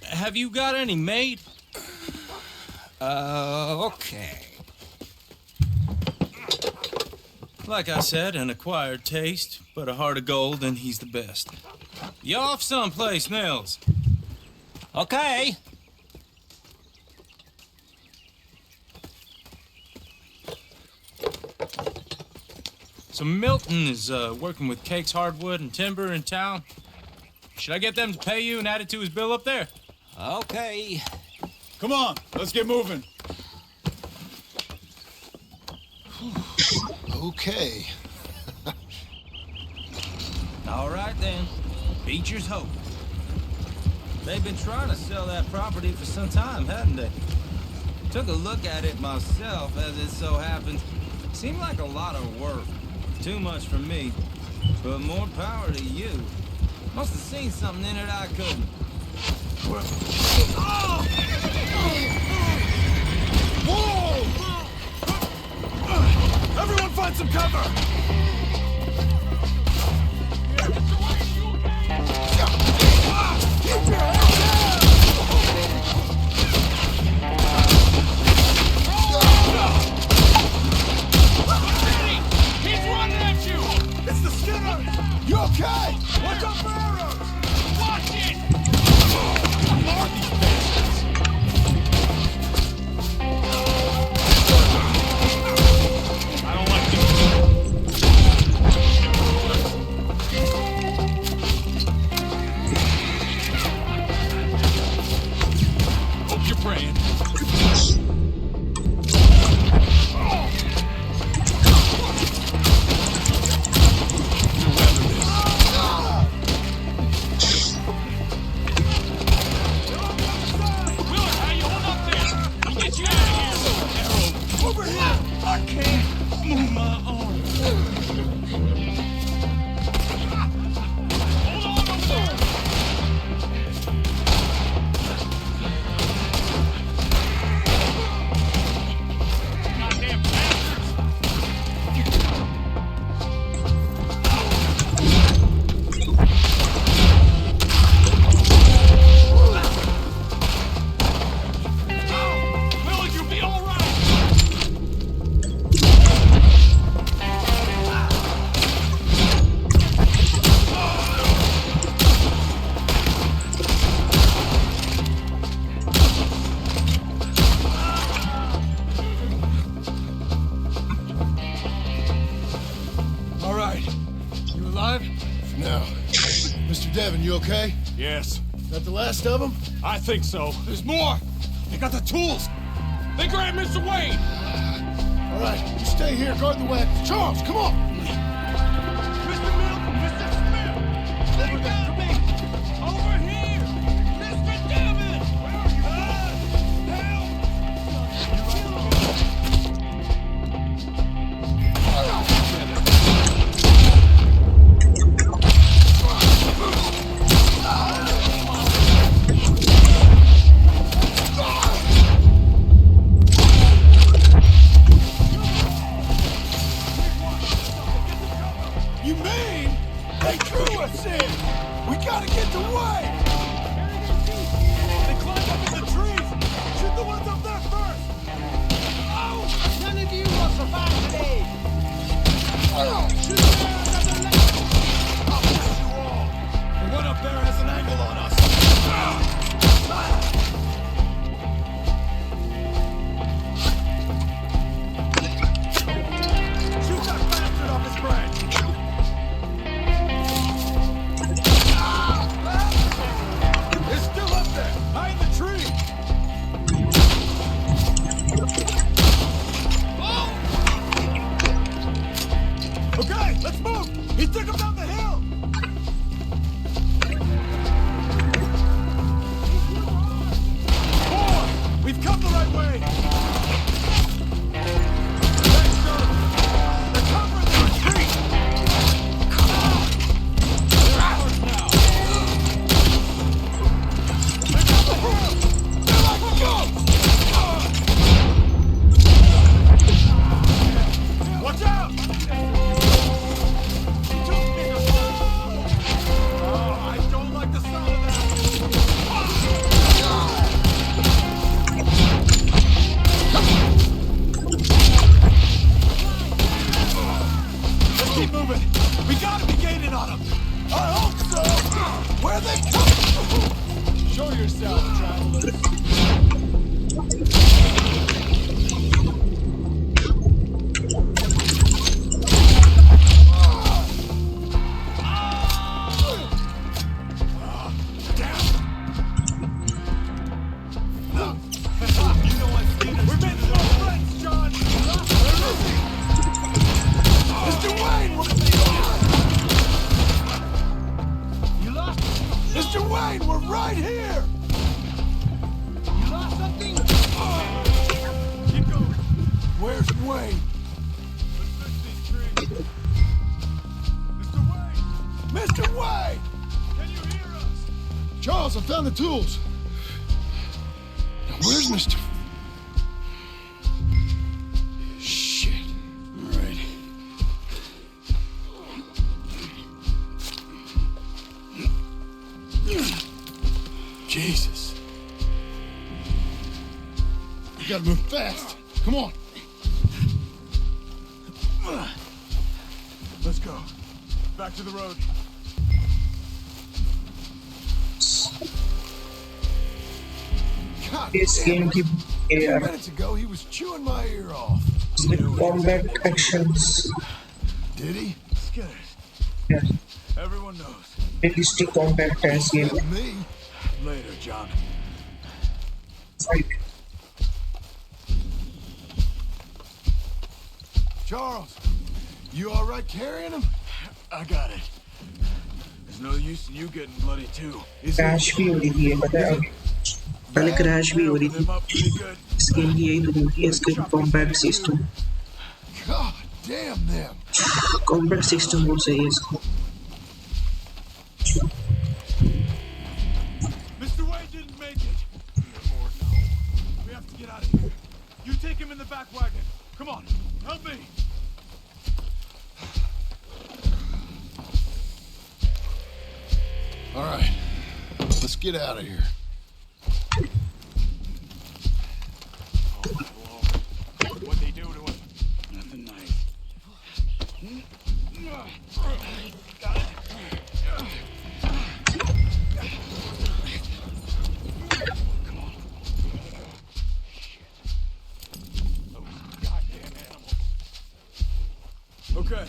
Have you got any made? Okay. Like I said, an acquired taste, but a heart of gold, and he's the best. You off someplace, Nils? Okay. So Milton is working with Cake's Hardwood and Timber in town. Should I get them to pay you and add it to his bill up there? Okay. Come on, let's get moving. Okay. All right then, Beecher's Hope. They've been trying to sell that property for some time, hadn't they? Took a look at it myself, as it so happens. Seemed like a lot of work. Too much for me, but more power to you. Must have seen something in it I couldn't. Whoa! Everyone find some cover! Keep your head He's running at you! It's the Skinner! You okay? Watch out for arrows! Watch it! More these bastards! I don't like this. Hope you're praying. alive? No. Mr. Devon, you okay? Yes. That the last of them? I think so. There's more! They got the tools! They grabbed Mr. Wayne! All right, you stay here, guard the wagons. Charles, come on! Mr. Milton! Mr. Smith! They got me! Over here! Mr. Devon! Where are you? You mean they drew us in? We gotta get the way! They climbed up in the trees! Shoot the ones up there first! Oh! None of you will survive today! Shoot the bears at their legs! I'll bless you all! The one up there has an angle on us! Shoot that bastard off his branch! It's still up there! High in the tree! Oh! Okay, let's move! He took him down the hill! Four! We've come the right way! Thanks, sir! They're covering the retreat! Come on! They're ours now! They're down the hill! They're like a ghost! Watch out! Oh, I don't like the sound of that! Let's keep moving! We gotta be gaining on them! I hope so! Where are they coming from? Show yourself, travelers! We're making no friends, John! Where is he? Mr. Wayne! You lost? Mr. Wayne, we're right here! You lost something? Keep going. Where's Wayne? Let's fix these trees. Mr. Wayne! Mr. Wayne! Can you hear us? Charles, I found the tools. Now, where's Mr. Shit. All right. Jesus. You gotta move fast. Come on. Let's go. Back to the road. God This damn game it. की 2 minutes ago, he was chewing my ear off. with combat actions, Did he? Scared. yeah, Everyone knows. realistic combat as game Me? Later, John. fight. Charles, you all right carrying him? I got it. There's no use in you getting bloody too. Crash भी हो रही है पता है पहले crash भी हो रही थी इस गेम की यही तो होती है इसके combat system God damn them. Combat system बहुत सही है इसका Mr. Wayne didn't make it. We have to get out of here. You take him in the back wagon. Come on, help me. All right, let's get out of here. What'd they do to him? Nothing nice. Got it. Come on. Goddamn animal. Okay.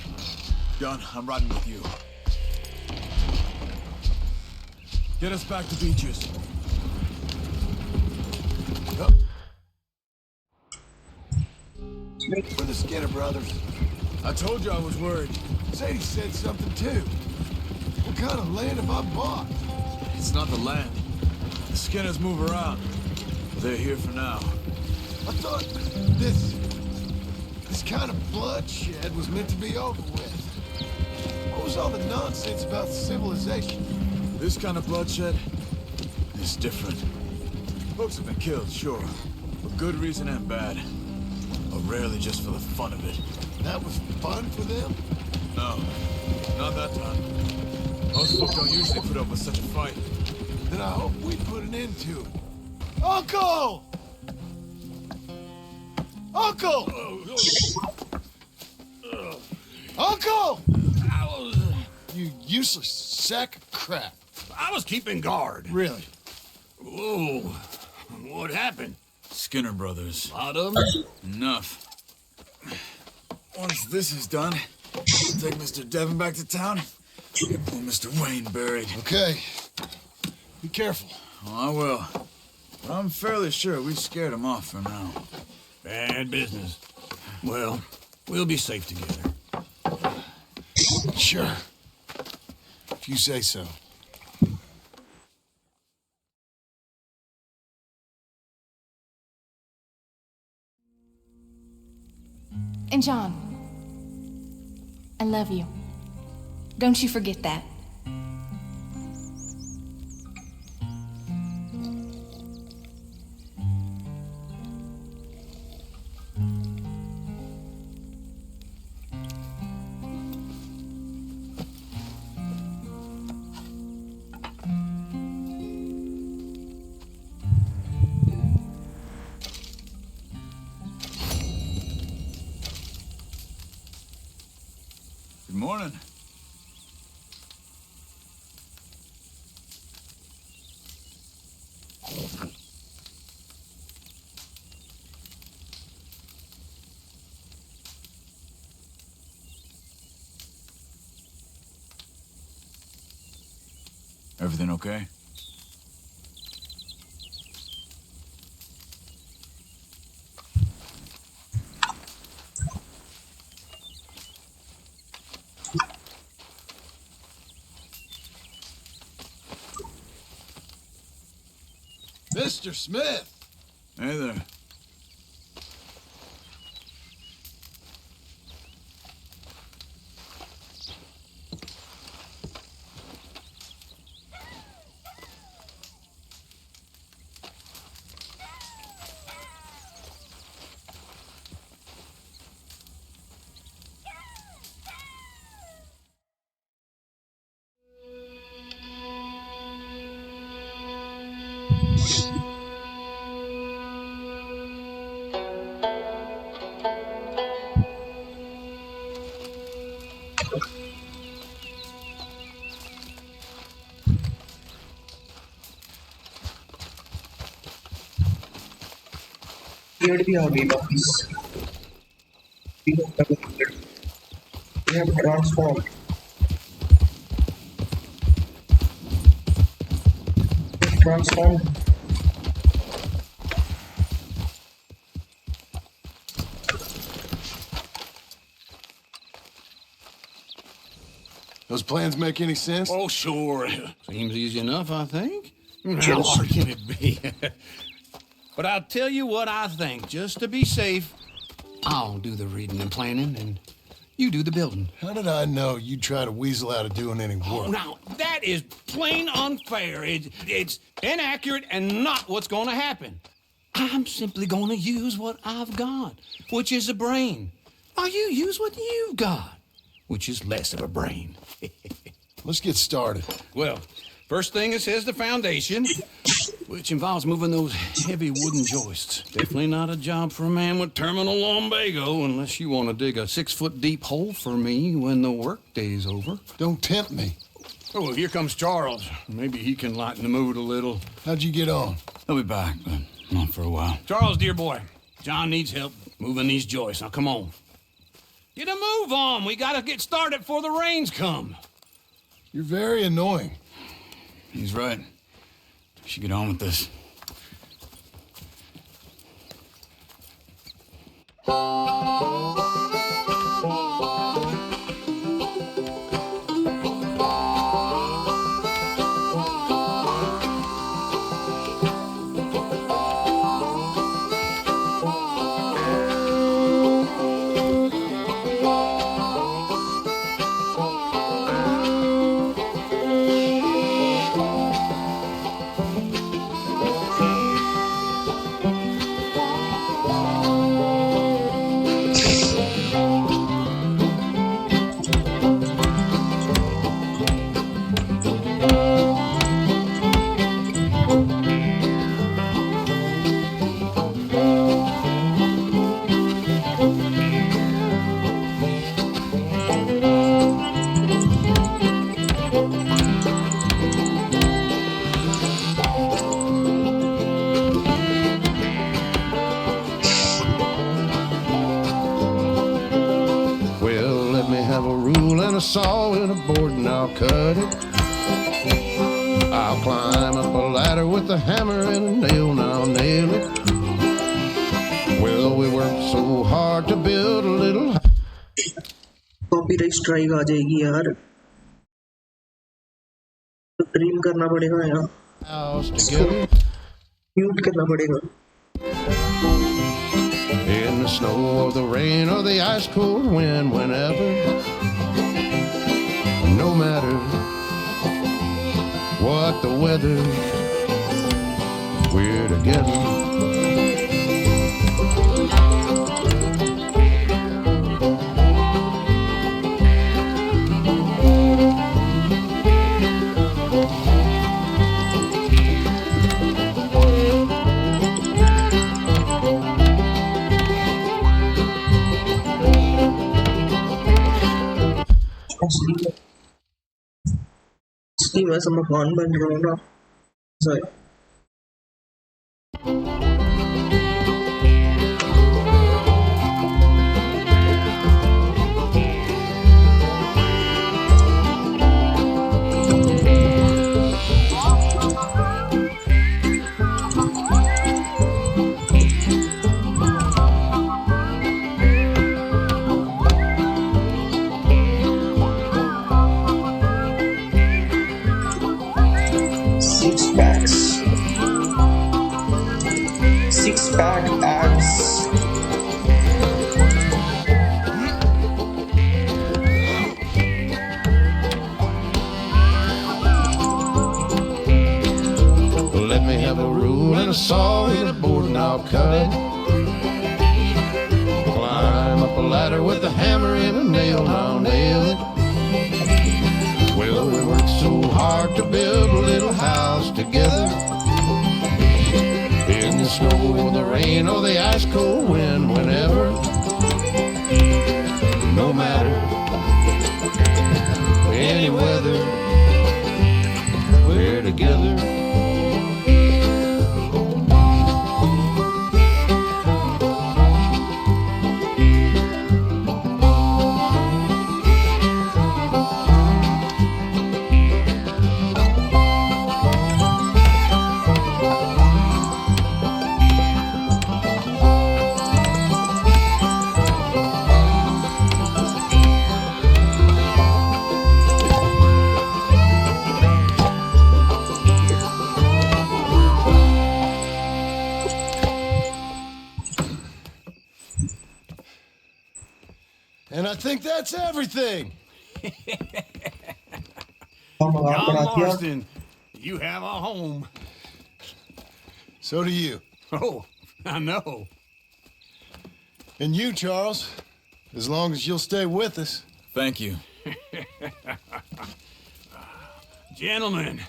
John, I'm riding with you. Get us back to Beaches. For the Skinner brothers. I told you I was worried. Sadie said something too. What kind of land have I bought? It's not the land. The Skinners move around. They're here for now. I thought this kind of bloodshed was meant to be over with. What was all the nonsense about civilization? This kind of bloodshed is different. Folks have been killed, sure, for good reason and bad. But rarely just for the fun of it. That was fun for them? No, not that time. Most folk don't usually put up with such a fight. Then I hope we put an end to it. Uncle! Uncle! Uncle! You useless sack of crap. I was keeping guard. Really? Whoa. What happened? Skinner brothers. A lot of them? Enough. Once this is done, we'll take Mr. Devon back to town. Get poor Mr. Wayne buried. Okay. Be careful. Oh, I will. But I'm fairly sure we scared him off for now. Bad business. Well, we'll be safe together. Sure. If you say so. And John, I love you. Don't you forget that. Good morning. Everything okay? Mr. Smith! Hey there. Here we are, babies. We have transformed. Transformed. Those plans make any sense? Oh, sure. Seems easy enough, I think. How hard can it be? But I'll tell you what I think. Just to be safe, I'll do the reading and planning, and you do the building. How did I know you'd try to weasel out of doing any work? Oh, now, that is plain unfair. It's inaccurate and not what's going to happen. I'm simply going to use what I've got, which is a brain. While you use what you've got, which is less of a brain. Let's get started. Well, first thing it says the foundation, which involves moving those heavy wooden joists. Definitely not a job for a man with terminal lumbago unless you want to dig a 6-foot deep hole for me when the workday's over. Don't tempt me. Oh, here comes Charles. Maybe he can lighten the mood a little. How'd you get on? He'll be back, but not for a while. Charles, dear boy, John needs help moving these joists. Now, come on. Get a move on. We gotta get started before the rains come. You're very annoying. He's right. We should get on with this. A saw and a board and I'll cut it. I'll climb up a ladder with a hammer and a nail and I'll nail it. Well, we worked so hard to build a little. Copyright strike आ जाएगी यार, तो trim करना पड़ेगा यार, mute करना पड़ेगा. In the snow or the rain or the ice cold wind, whenever, no matter what the weather, we're together. इसकी वजह से मकान बन रहा हूँ ना. Sorry. Six-pack abs. Let me have a rule and a saw and a board and I'll cut. Climb up a ladder with a hammer and a nail and I'll nail it. Well, we worked so hard to build a little house together. In the snow or the rain or the ice cold wind, whenever, no matter any weather, we're together. And I think that's everything. John Marston, you have a home. So do you. Oh, I know. And you, Charles, as long as you'll stay with us. Thank you. Gentlemen,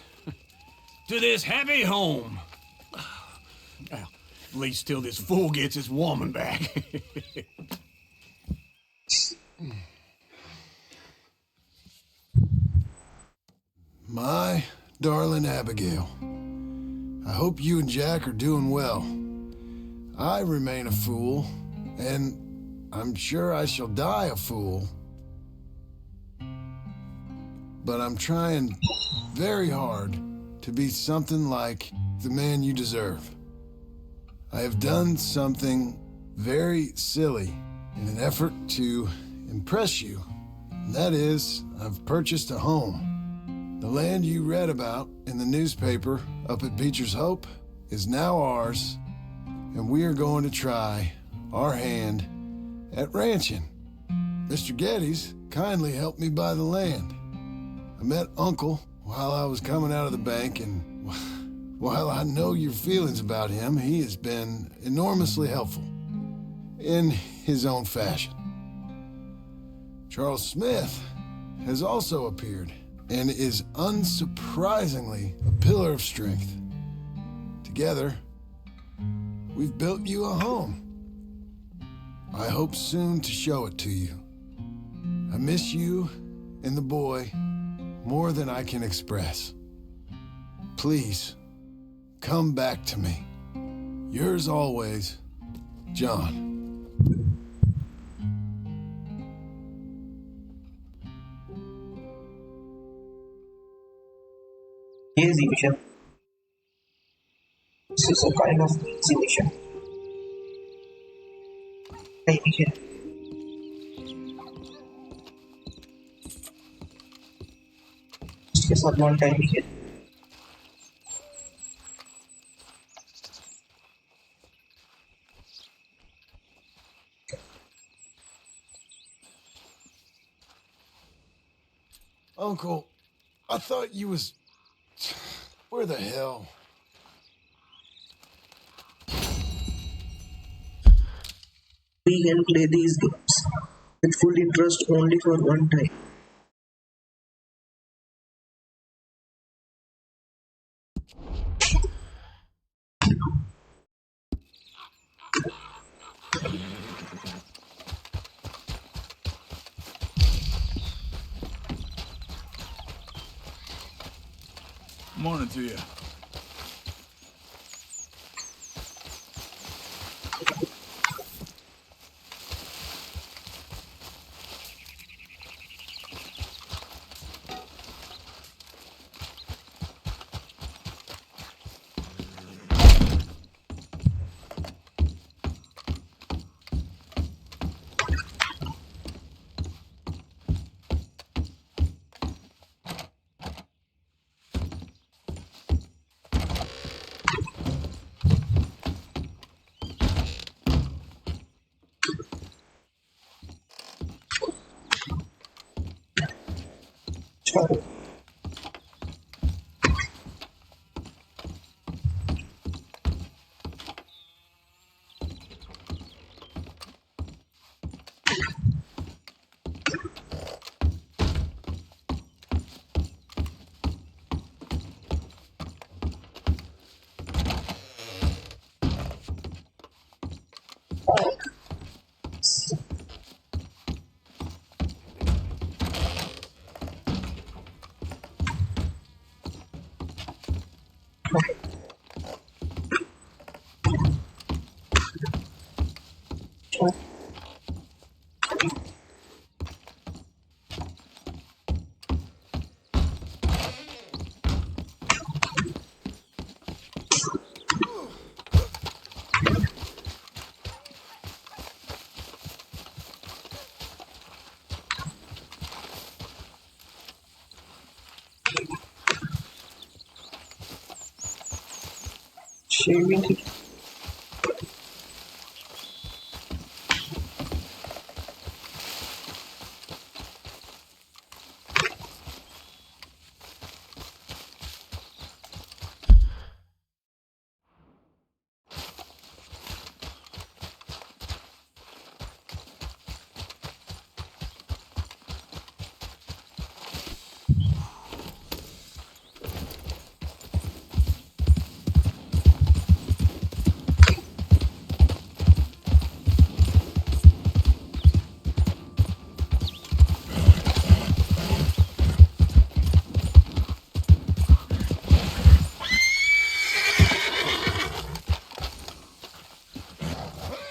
to this happy home. Well, at least till this fool gets his woman back. My darling Abigail, I hope you and Jack are doing well. I remain a fool, and I'm sure I shall die a fool. But I'm trying very hard to be something like the man you deserve. I have done something very silly in an effort to impress you. And that is, I've purchased a home. The land you read about in the newspaper up at Beecher's Hope is now ours, and we are going to try our hand at ranching. Mr. Geddes kindly helped me buy the land. I met Uncle while I was coming out of the bank, and while I know your feelings about him, he has been enormously helpful in his own fashion. Charles Smith has also appeared and is unsurprisingly a pillar of strength. Together, we've built you a home. I hope soon to show it to you. I miss you and the boy more than I can express. Please, come back to me. Yours always, John. Easy mission. This is a kind of easy mission. Hey, mission. Just one time mission. Uncle, I thought you was... Where the hell? We can play these games with full interest only for one time. Morning to you. Shaving.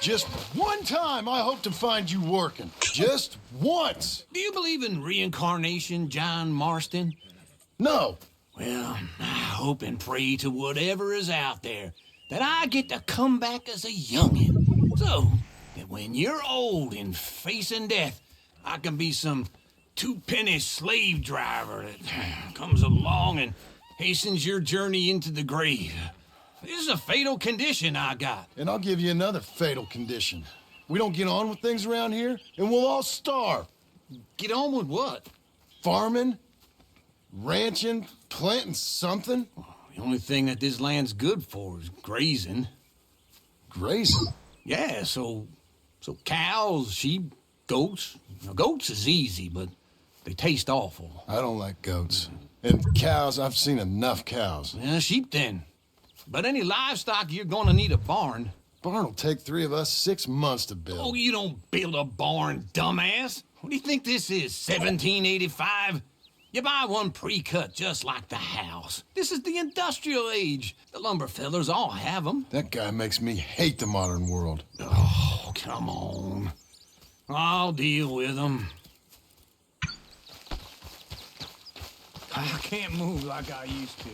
Just one time I hope to find you working. Just once. Do you believe in reincarnation, John Marston? No. Well, I hope and pray to whatever is out there that I get to come back as a youngin'. So that when you're old and facing death, I can be some two-penny slave driver that comes along and hastens your journey into the grave. This is a fatal condition I got. And I'll give you another fatal condition. We don't get on with things around here, and we'll all starve. Get on with what? Farming, ranching, planting something. The only thing that this land's good for is grazing. Grazing? Yeah, so cows, sheep, goats. Now, goats is easy, but they taste awful. I don't like goats. And cows, I've seen enough cows. Yeah, sheep then. But any livestock, you're gonna need a barn. Barn will take 3 of us 6 months to build. Oh, you don't build a barn, dumbass. What do you think this is, 1785? You buy one pre-cut just like the house. This is the industrial age. The lumber fellers all have them. That guy makes me hate the modern world. Oh, come on. I'll deal with them. I can't move like I used to.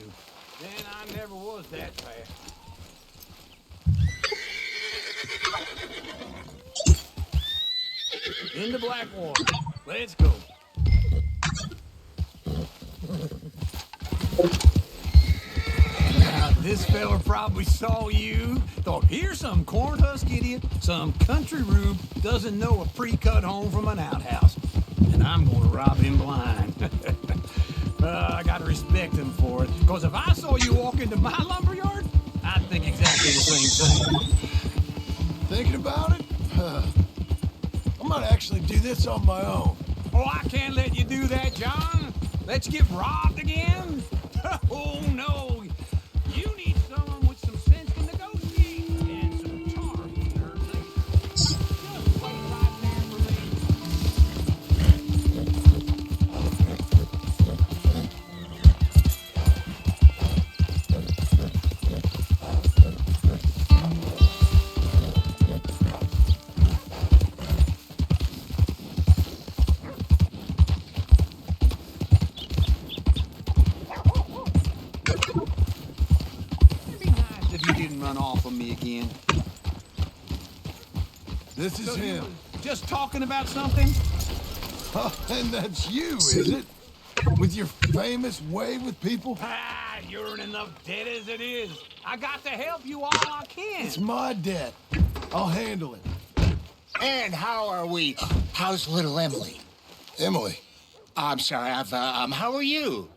Then I never was that fast. Into Blackwater. Let's go. Now, this fella probably saw you, thought, here's some corn-husk idiot, some country rube doesn't know a pre-cut home from an outhouse. And I'm gonna rob him blind. I gotta respect him for it, because if I saw you walk into my lumberyard, I'd think exactly the same thing. Thinking about it? I might actually do this on my own. Oh, I can't let you do that, John. Let's get robbed again? Oh, no. You need someone with some sense to negotiate and some charm, Just wait right there for me. If you didn't run off on me again. This is him. Just talking about something? Oh, and that's you, is it? With your famous way with people? Ah, you're in enough debt as it is. I got to help you all I can. It's my debt. I'll handle it. And how are we? How's little Emily? Emily? I'm sorry, how are you?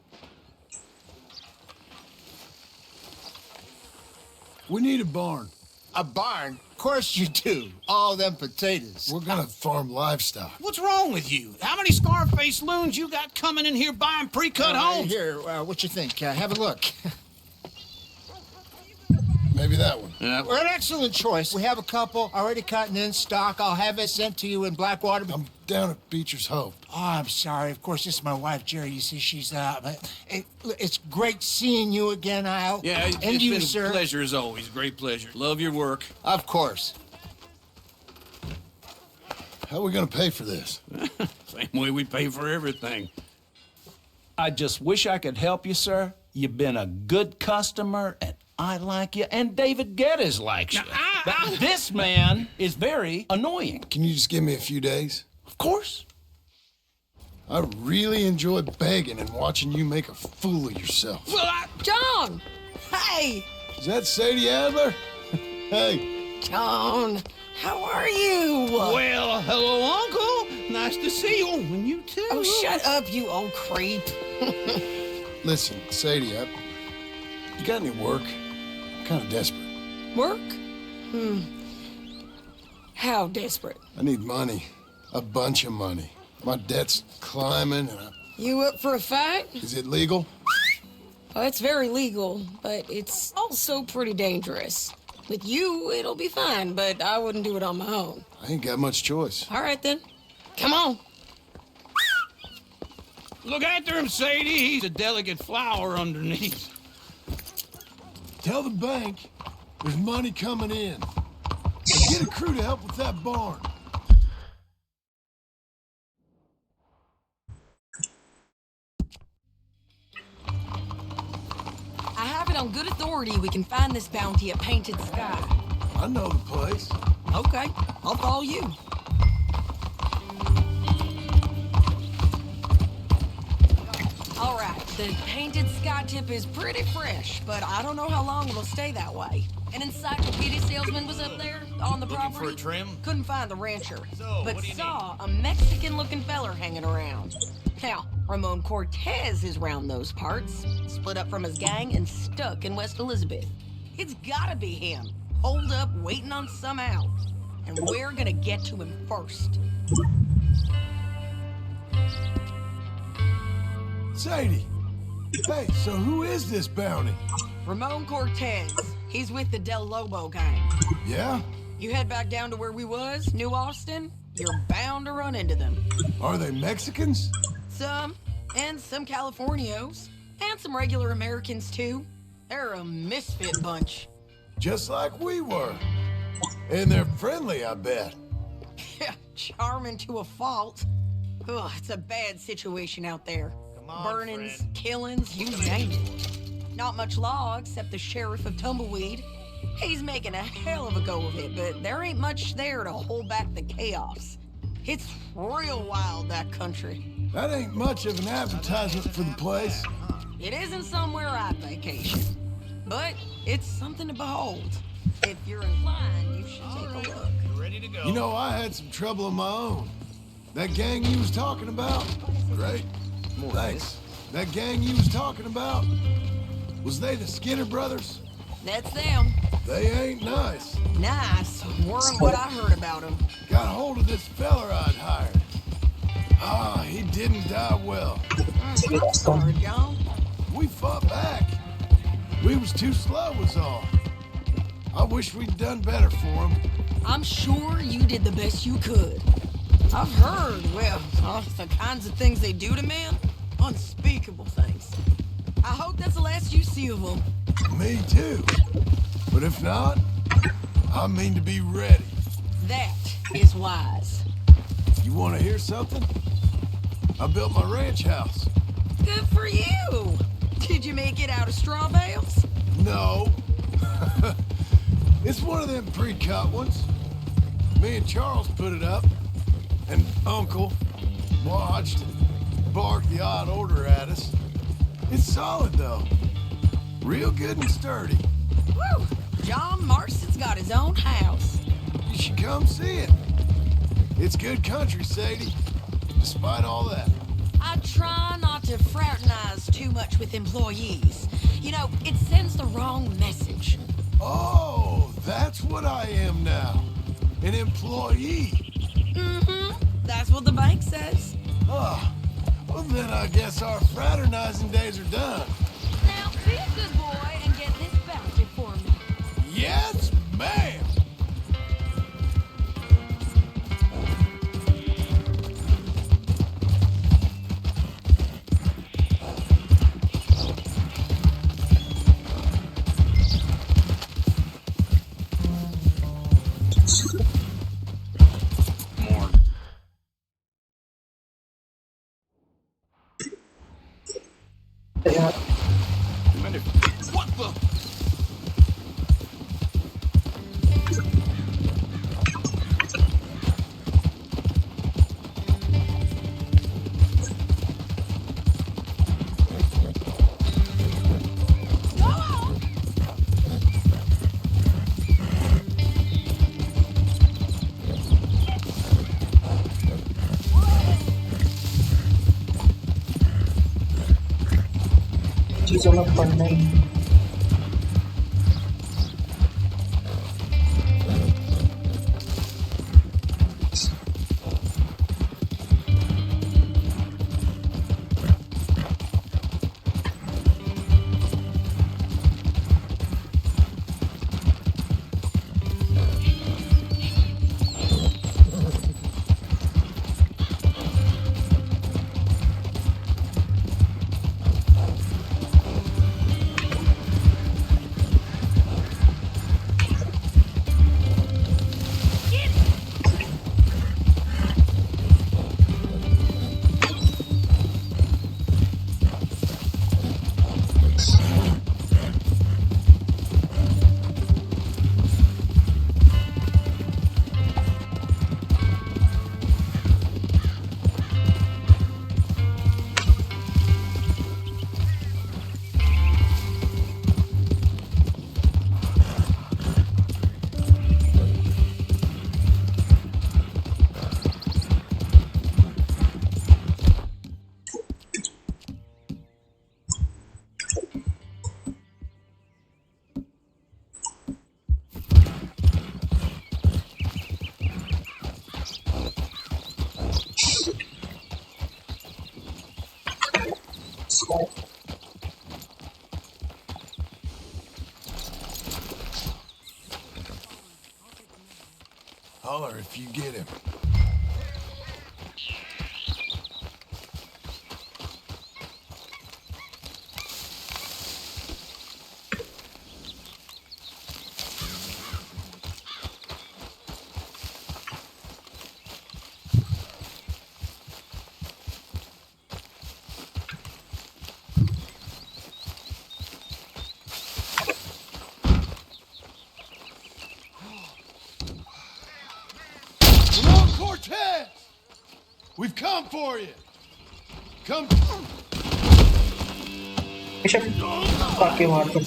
We need a barn. A barn? Of course you do. All them potatoes. We're gonna farm livestock. What's wrong with you? How many Scarface loons you got coming in here buying pre-cut homes? Here, what you think? Have a look. Maybe that one. We're an excellent choice. We have a couple already cut and in stock. I'll have it sent to you in Blackwater. I'm down at Beecher's Hope. Oh, I'm sorry. Of course, this is my wife, Jerry. You see, she's it's great seeing you again, Al. Yeah, and it's you, been sir. a pleasure as always. Great pleasure. Love your work. Of course. How are we gonna pay for this? Same way we pay for everything. I just wish I could help you, sir. You've been a good customer, and I like you, and David Geddes likes you. But this man is very annoying. Can you just give me a few days? Of course. I really enjoy begging and watching you make a fool of yourself. John! Hey! Is that Sadie Adler? Hey. John, how are you? Well, hello, Uncle. Nice to see you. And you too. Oh, shut up, you old creep. Listen, Sadie, you got any work? I'm kind of desperate. Work? How desperate? I need money. A bunch of money. My debt's climbing and You up for a fight? Is it legal? Oh, it's very legal, but it's also pretty dangerous. With you, it'll be fine, but I wouldn't do it on my own. I ain't got much choice. All right, then. Come on. Look after him, Sadie. He's a delicate flower underneath. Tell the bank there's money coming in. And get a crew to help with that barn. on good authority we can find this bounty at Painted Sky. I know the place. Okay, I'll follow you. All right, the Painted Sky tip is pretty fresh, but I don't know how long it'll stay that way. An encyclopedia salesman was up there on the property. For a trim? Couldn't find the rancher, but what do you saw a Mexican-looking feller hanging around. Now, Ramon Cortez is round those parts, split up from his gang and stuck in West Elizabeth. It's gotta be him, holed up, waiting on some out. And we're gonna get to him first. Sadie! Hey, so who is this bounty? Ramon Cortez. He's with the Del Lobo gang. Yeah? You head back down to where we was, New Austin, you're bound to run into them. Are they Mexicans? Some, and some Californios, and some regular Americans too. They're a misfit bunch. Just like we were. And they're friendly, I bet. Yeah, charming to a fault. Ugh, it's a bad situation out there. Burnings, killings, you name it. Not much law except the sheriff of Tumbleweed. He's making a hell of a go of it, but there ain't much there to hold back the chaos. It's real wild, that country. That ain't much of an advertisement for the place. It isn't somewhere I'd vacation, but it's something to behold. If you're inclined, you should take a look. Ready to go. You know, I had some trouble of my own. That gang you was talking about? Great. Thanks. That gang you was talking about? Was they the Skinner brothers? That's them. They ain't nice. Nice. Weren't what I heard about them. Got hold of this feller I'd hired. Ah, he didn't die well. I'm sorry, John. We fought back. We was too slow was all. I wish we'd done better for him. I'm sure you did the best you could. I've heard, well, the kinds of things they do to men. Unspeakable things. I hope that's the last you see of them. Me too. But if not, I mean to be ready. That is wise. You want to hear something? I built my ranch house. Good for you. Did you make it out of straw bales? No. It's one of them pre-cut ones. Me and Charles put it up. And Uncle watched and barked the odd order at us. It's solid, though. Real good and sturdy. Woo! John Marston's got his own house. You should come see it. It's good country, Sadie. Despite all that. I try not to fraternize too much with employees. You know, it sends the wrong message. Oh, that's what I am now. An employee. Mm-hmm. That's what the bank says. Oh, well then I guess our fraternizing days are done. Now, be a good boy and get this bounty for me. Yes, ma'am. What the? चीजों में पढ़ना ही Holler if you get him. Cortez! We've come for you! Come... काके मारता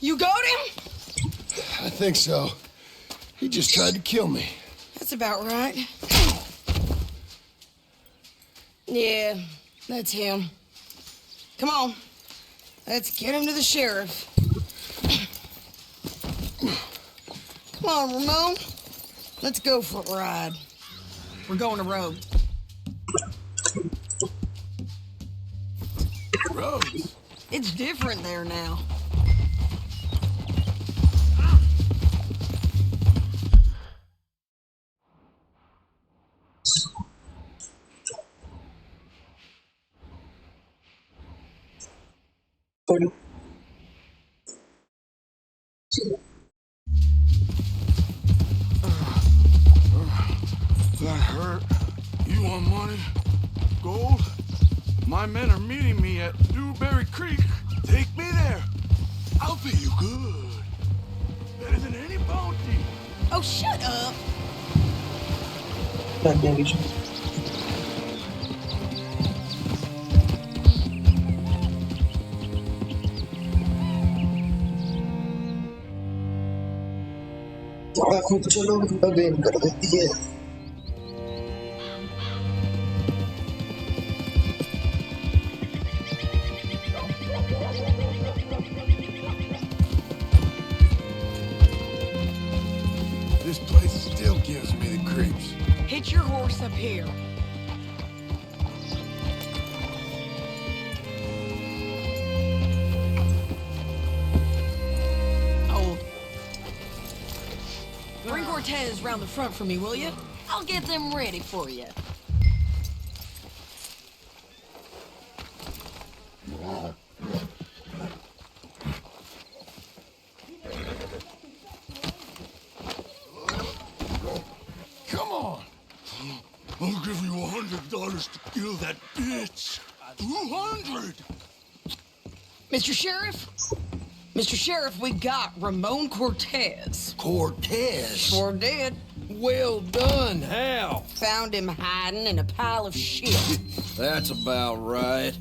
You got him? I think so. He just tried to kill me. That's about right. Yeah, that's him. Come on. Let's get him to the sheriff. Come on, Ramon. Let's go for a ride. We're going to Rogue. Rogues? It's different there now. That hurt. You want money? Gold? My men are meeting me at Dewberry Creek. Take me there. I'll pay you good. Better than any bounty. Oh, shut up. खुद चलो game कर देती है This place still gives me the creeps. Hitch your horse up here. Bring Cortez round the front for me, will you? I'll get them ready for you. Come on. I'll give you $100 to kill that bitch. 200. Mr. Sheriff? Mr. Sheriff, we got Ramon Cortez. Cortez? Sure did. Well done. How? Found him hiding in a pile of shit. That's about right.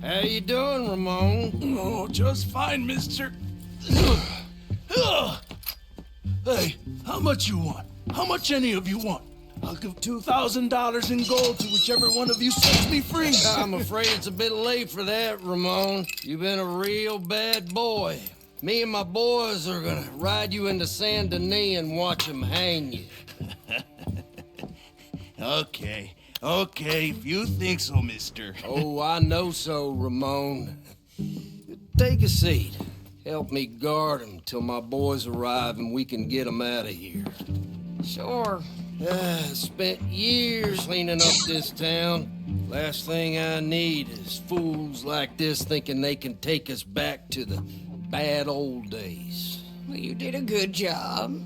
How you doing, Ramon? Oh, just fine, mister. Hey, how much you want? How much any of you want? I'll give $2,000 in gold to whichever one of you sets me free. I'm afraid it's a bit late for that, Ramon. You've been a real bad boy. Me and my boys are gonna ride you into Saint Denis and watch them hang you. Okay, if you think so, mister. Oh, I know so, Ramon. Take a seat. Help me guard them till my boys arrive and we can get them out of here. Sure. Spent years cleaning up this town. Last thing I need is fools like this thinking they can take us back to the bad old days. Well, you did a good job.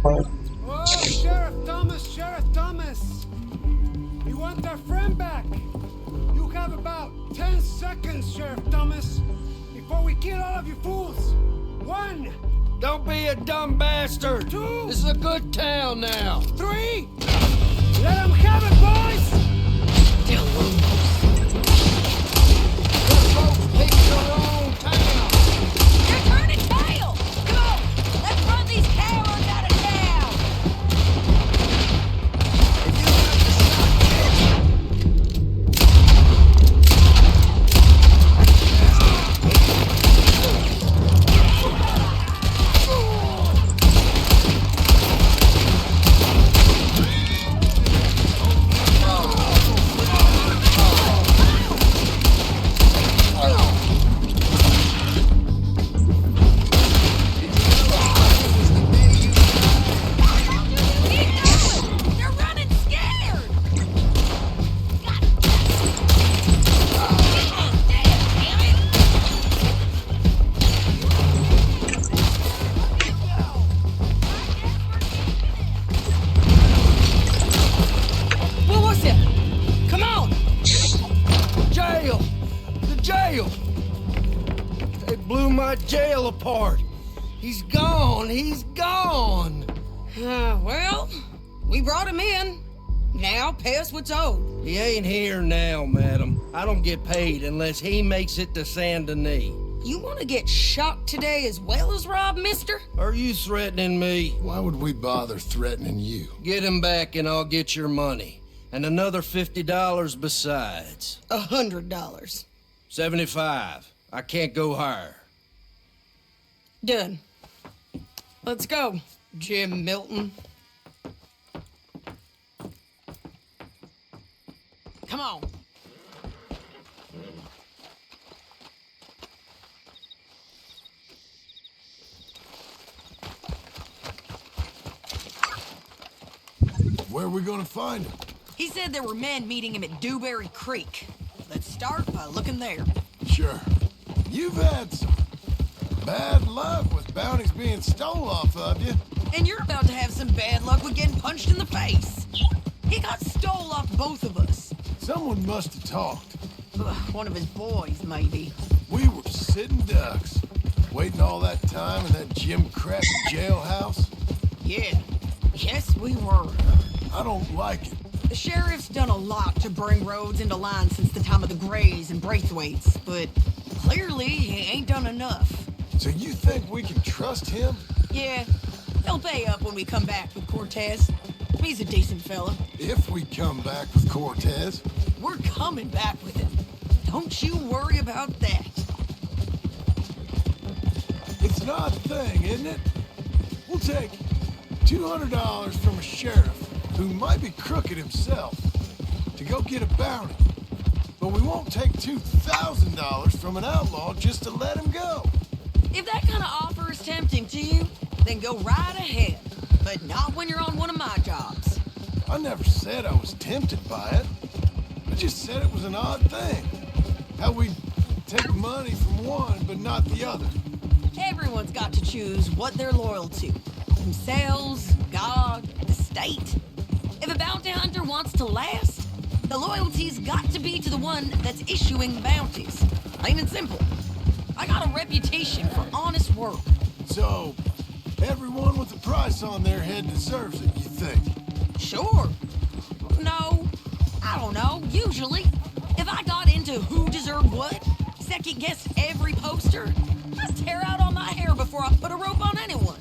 Oh, Sheriff Thomas! We want our friend back! You have about 10 seconds, Sheriff Thomas. If kill all of you fools. 1. Don't be a dumb bastard. 2. This is a good town now. 3. Let them have it, boys. Pick your own town. You're turning tail! Come on, let's run these cowards out of town! They're running scared! What was it? Come on! Jail! The jail! They blew my jail apart. He's gone. He's gone. Well, we brought him in. Now pay us what's owed. He ain't here now, madam. I don't get paid unless he makes it to Saint Denis. You want to get shot today as well as Rob, mister? Are you threatening me? Why would we bother threatening you? Get him back and I'll get your money. And another $50 besides. $100. 75. I can't go higher. Done. Let's go, Jim Milton. Come on. Where are we gonna find him? He said there were men meeting him at Dewberry Creek. Let's start by looking there. Sure. You've had some bad luck with bounties being stole off of you. And you're about to have some bad luck with getting punched in the face. He got stole off both of us. Someone must have talked. One of his boys, maybe. We were sitting ducks, waiting all that time in that Jim Crack jailhouse. Yeah. Yes, we were. I don't like it. The sheriff's done a lot to bring roads into line since the time of the Grays and Braithwaites, but clearly he ain't done enough. So you think we can trust him? Yeah, he'll pay up when we come back with Cortez. He's a decent fella. If we come back with Cortez. We're coming back with him. Don't you worry about that. It's an odd thing, isn't it? We'll take $200 from a sheriff who might be crooked himself to go get a bounty. But we won't take $2,000 from an outlaw just to let him go. If that kind of offer is tempting to you, then go right ahead. But not when you're on one of my jobs. I never said I was tempted by it. I just said it was an odd thing. How we take money from one but not the other. Everyone's got to choose what they're loyal to. Themselves, God, the state. If a bounty hunter wants to last, the loyalty's got to be to the one that's issuing bounties. Plain and simple. I got a reputation for honest work. So, everyone with a price on their head deserves it, you think? Sure. No, I don't know, usually. If I got into who deserved what, second-guessed every poster, I'd tear out all my hair before I put a rope on anyone.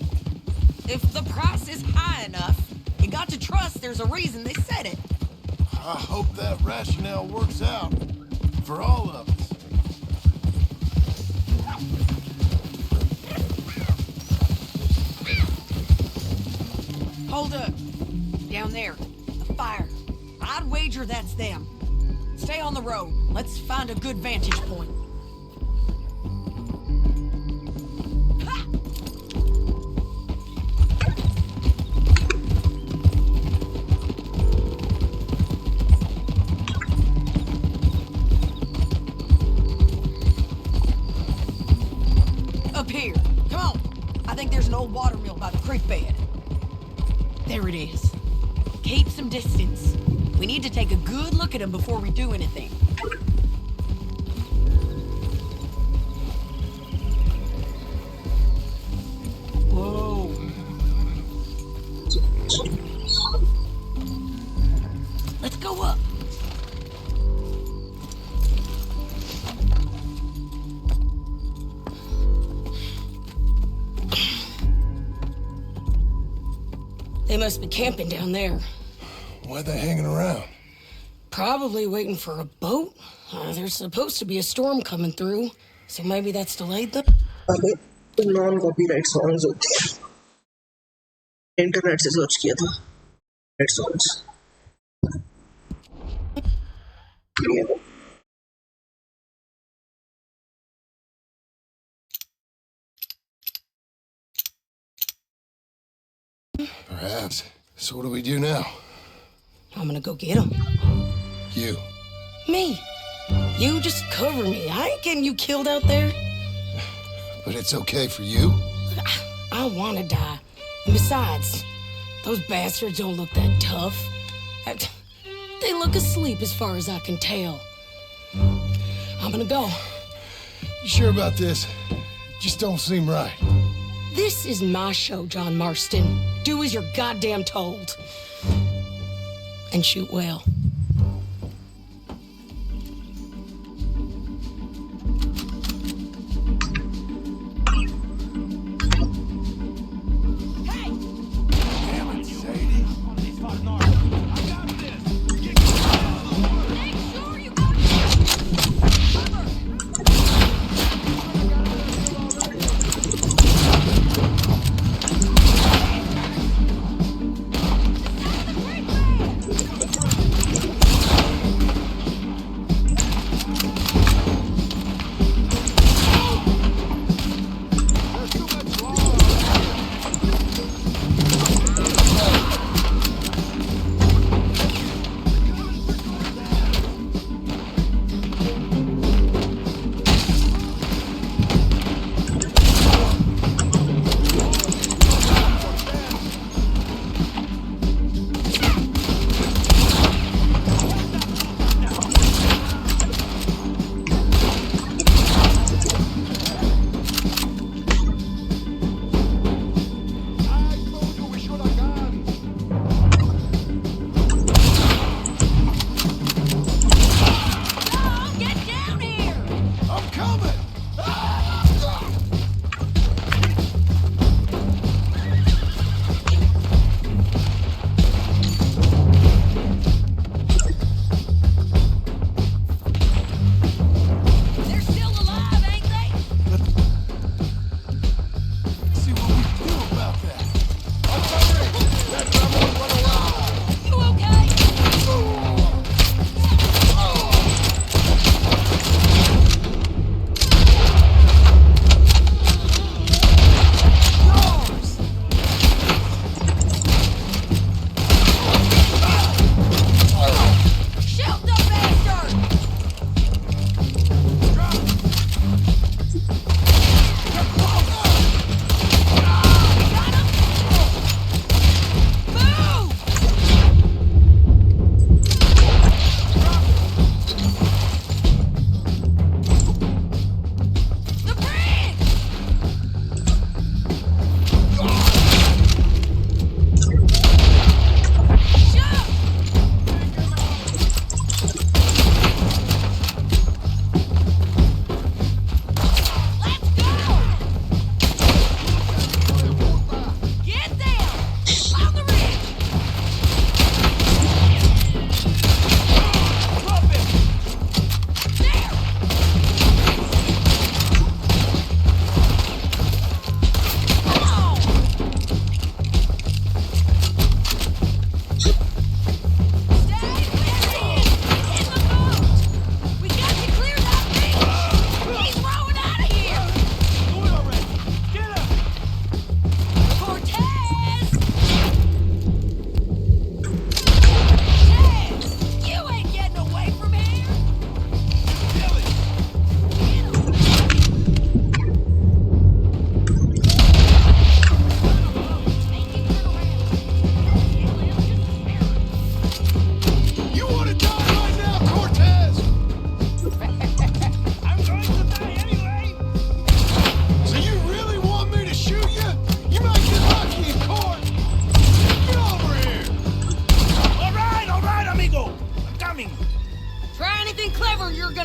If the price is high enough, you got to trust there's a reason they said it. I hope that rationale works out for all of us. Hold up. Down there. A fire. I'd wager that's them. Stay on the road. Let's find a good vantage point. Ha! Up here. Come on. I think there's an old water mill by the creek bed. There it is. Keep some distance. We need to take a good look at him before we do anything. They must be camping down there. Why are they hanging around? Probably waiting for a boat. There's supposed to be a storm coming through, so maybe that's delayed them. Non-copyright songs होते हैं. Internet से search किया था. Copyright songs. Perhaps. So what do we do now? I'm gonna go get him. You. Me. You just cover me. I ain't getting you killed out there. But it's okay for you? I wanna die. And besides, those bastards don't look that tough. They look asleep as far as I can tell. I'm gonna go. You sure about this? Just don't seem right. This is my show, John Marston. Do as you're goddamn told. And shoot well.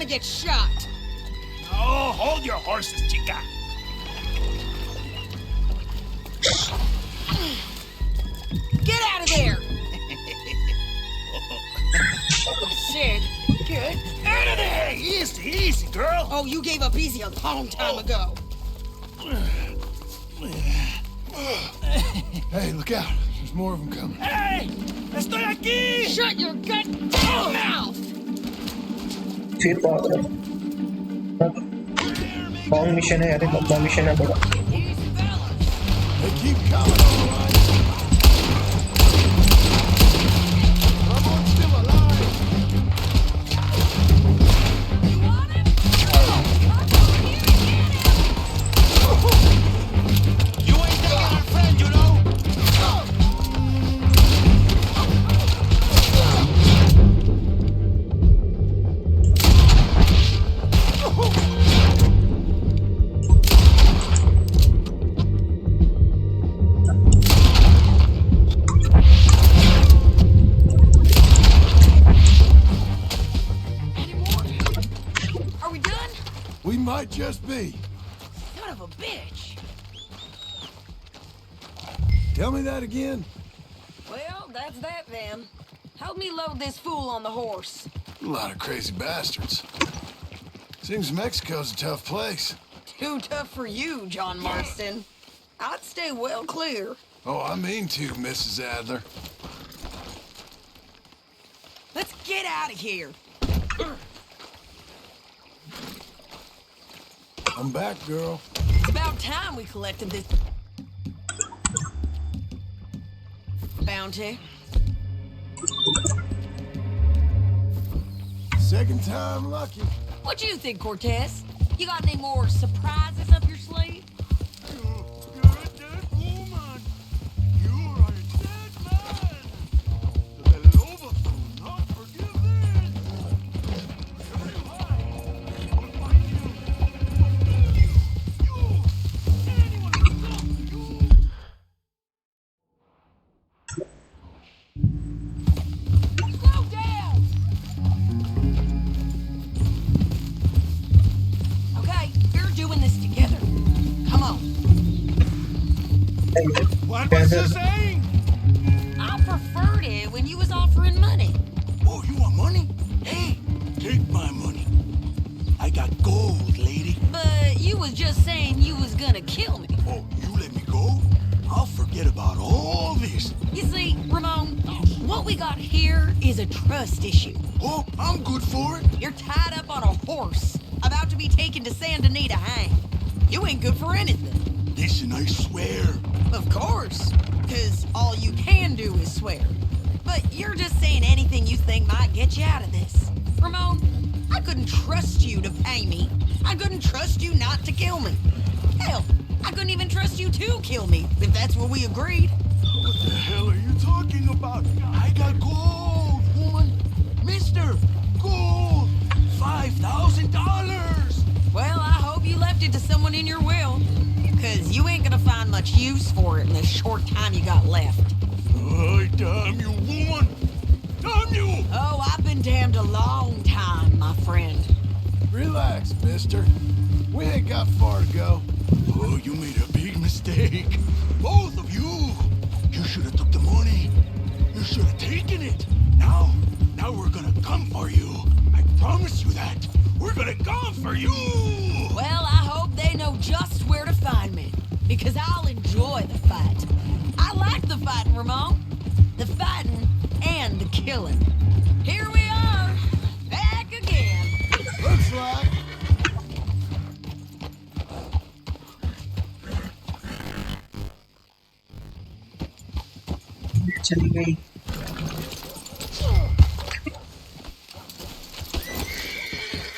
Get shot. Oh, hold your horses, chica. Get Easy, easy, girl. Oh, you gave up easy a long time ago. Hey, look out. There's more of them coming. Hey! Estoy aquí! Shut your goddamn mouth! फिर बहुत long mission है यार लंबा mission है बड़ा They keep coming, all right. Ramon's still alive. You want him? You ain't taking our friend, you know? Are we done? We might just be. Son of a bitch. Tell me that again. Well, that's that then. Help me load this fool on the horse. A lot of crazy bastards. Seems Mexico's a tough place. Too tough for you, John Marston. I'd stay well clear. Oh, I mean to, Mrs. Adler. Let's get out of here. I'm back, girl. It's about time we collected this bounty. Second time lucky. What you think, Cortez? You got any more surprises up your sleeve? What was you saying? I preferred it when you was offering money. Oh, you want money? Hey, take my money. I got gold, lady. But you was just saying you was gonna kill me. Oh, you let me go? I'll forget about all this. You see, Ramon, what we got here is a trust issue. Oh, I'm good for it. You're tied up on a horse, about to be taken to Saint Denis to hang. You ain't good for anything. Listen, I swear. Of course, because all you can do is swear. But you're just saying anything you think might get you out of this. Ramon, I couldn't trust you to pay me. I couldn't trust you not to kill me. Hell, I couldn't even trust you to kill me, if that's what we agreed. What the hell are you talking about? I got gold, woman. Mister, gold. $5,000. Well, I hope you left it to someone in your will. Because you ain't gonna find much use for it in the short time you got left. Oh, damn you, woman! Damn you! Oh, I've been damned a long time, my friend. Relax, mister. We ain't got far to go. Oh, you made a big mistake. Both of you. You should have took the money. You should have taken it. Now we're gonna come for you. I promise you that. We're gonna come for you. Well, I hope they know just where to find me. Because I'll enjoy the fight. I like the fighting, Ramon. The fighting and the killing. Here we are, back again. Looks like. चली गई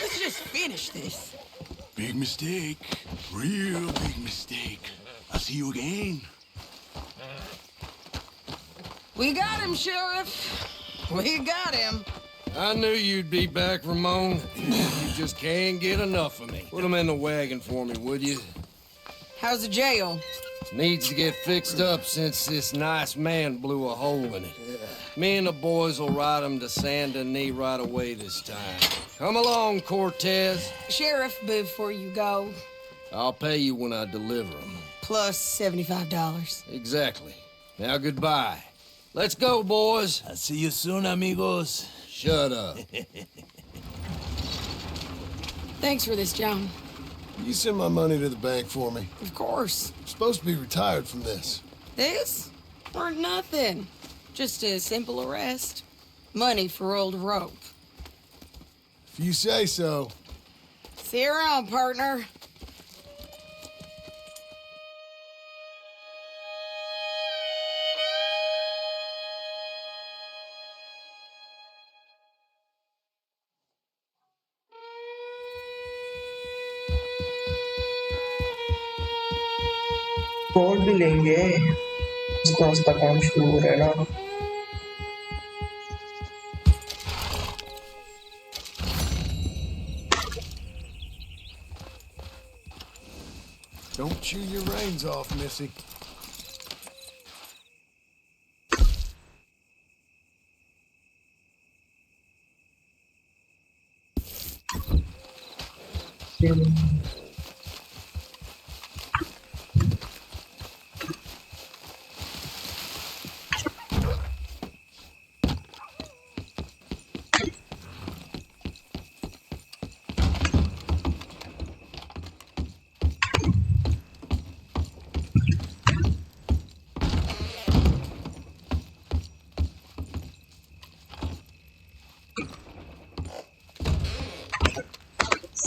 Let's just finish this. Big mistake. Real big mistake. I'll see you again. We got him, Sheriff. We got him. I knew you'd be back, Ramon. You just can't get enough of me. Put him in the wagon for me, would you? How's the jail? Needs to get fixed up since this nice man blew a hole in it. Me and the boys will ride him to Saint Denis right away this time. Come along, Cortez. Sheriff, before you go, I'll pay you when I deliver him. plus $75. Exactly. Now, goodbye. Let's go, boys. I'll see you soon, amigos. Shut up. Thanks for this, John. You send my money to the bank for me. Of course. I'm supposed to be retired from this. This? Or nothing. Just a simple arrest. Money for old rope. If you say so. See you around, partner. बोल भी लेंगे उसका उसका काम शुरू हो रहा है ना Don't chew your reins off, Missy.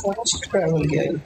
Fast travel game.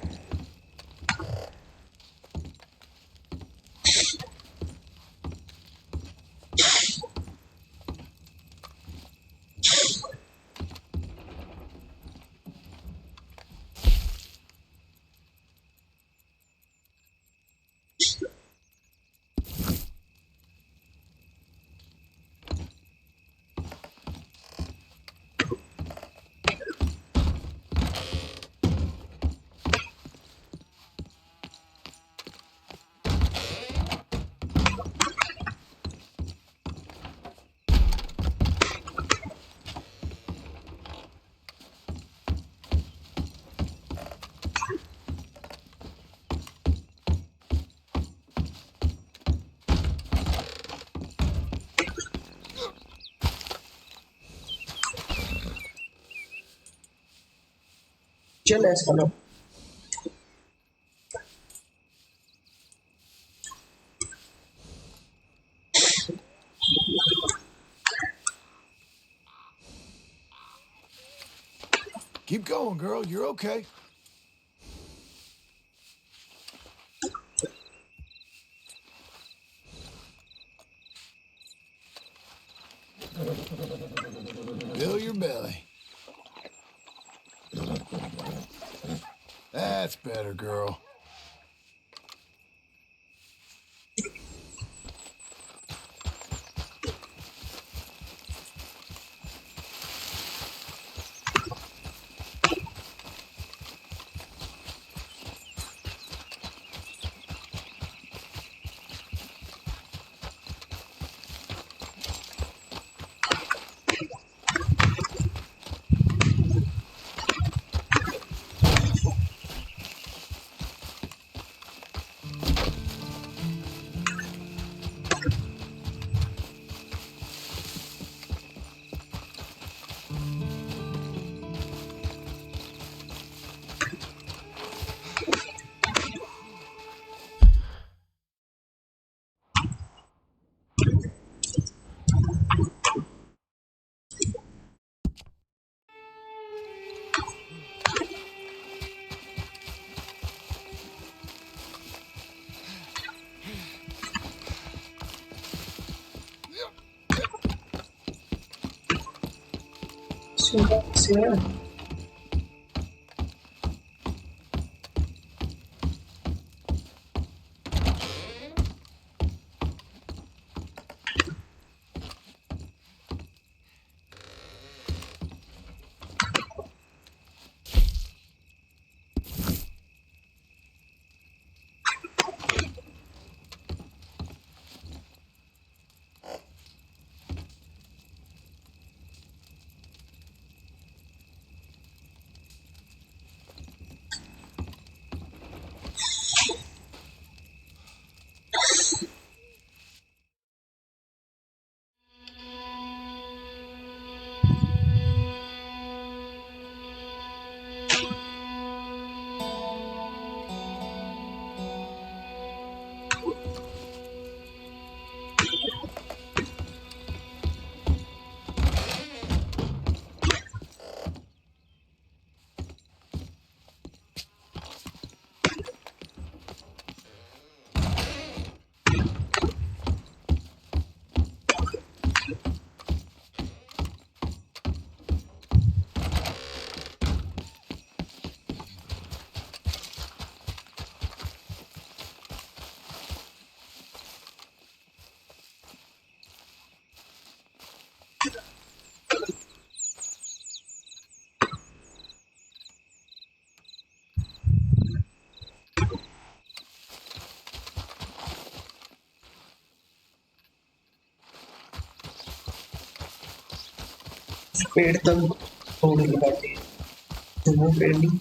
चल ऐसा लो Keep going, girl. You're okay. Fill your belly. That's better, girl. Yeah. पेड़ तक तोड़ लगाते हैं, दोनों पेड़ नहीं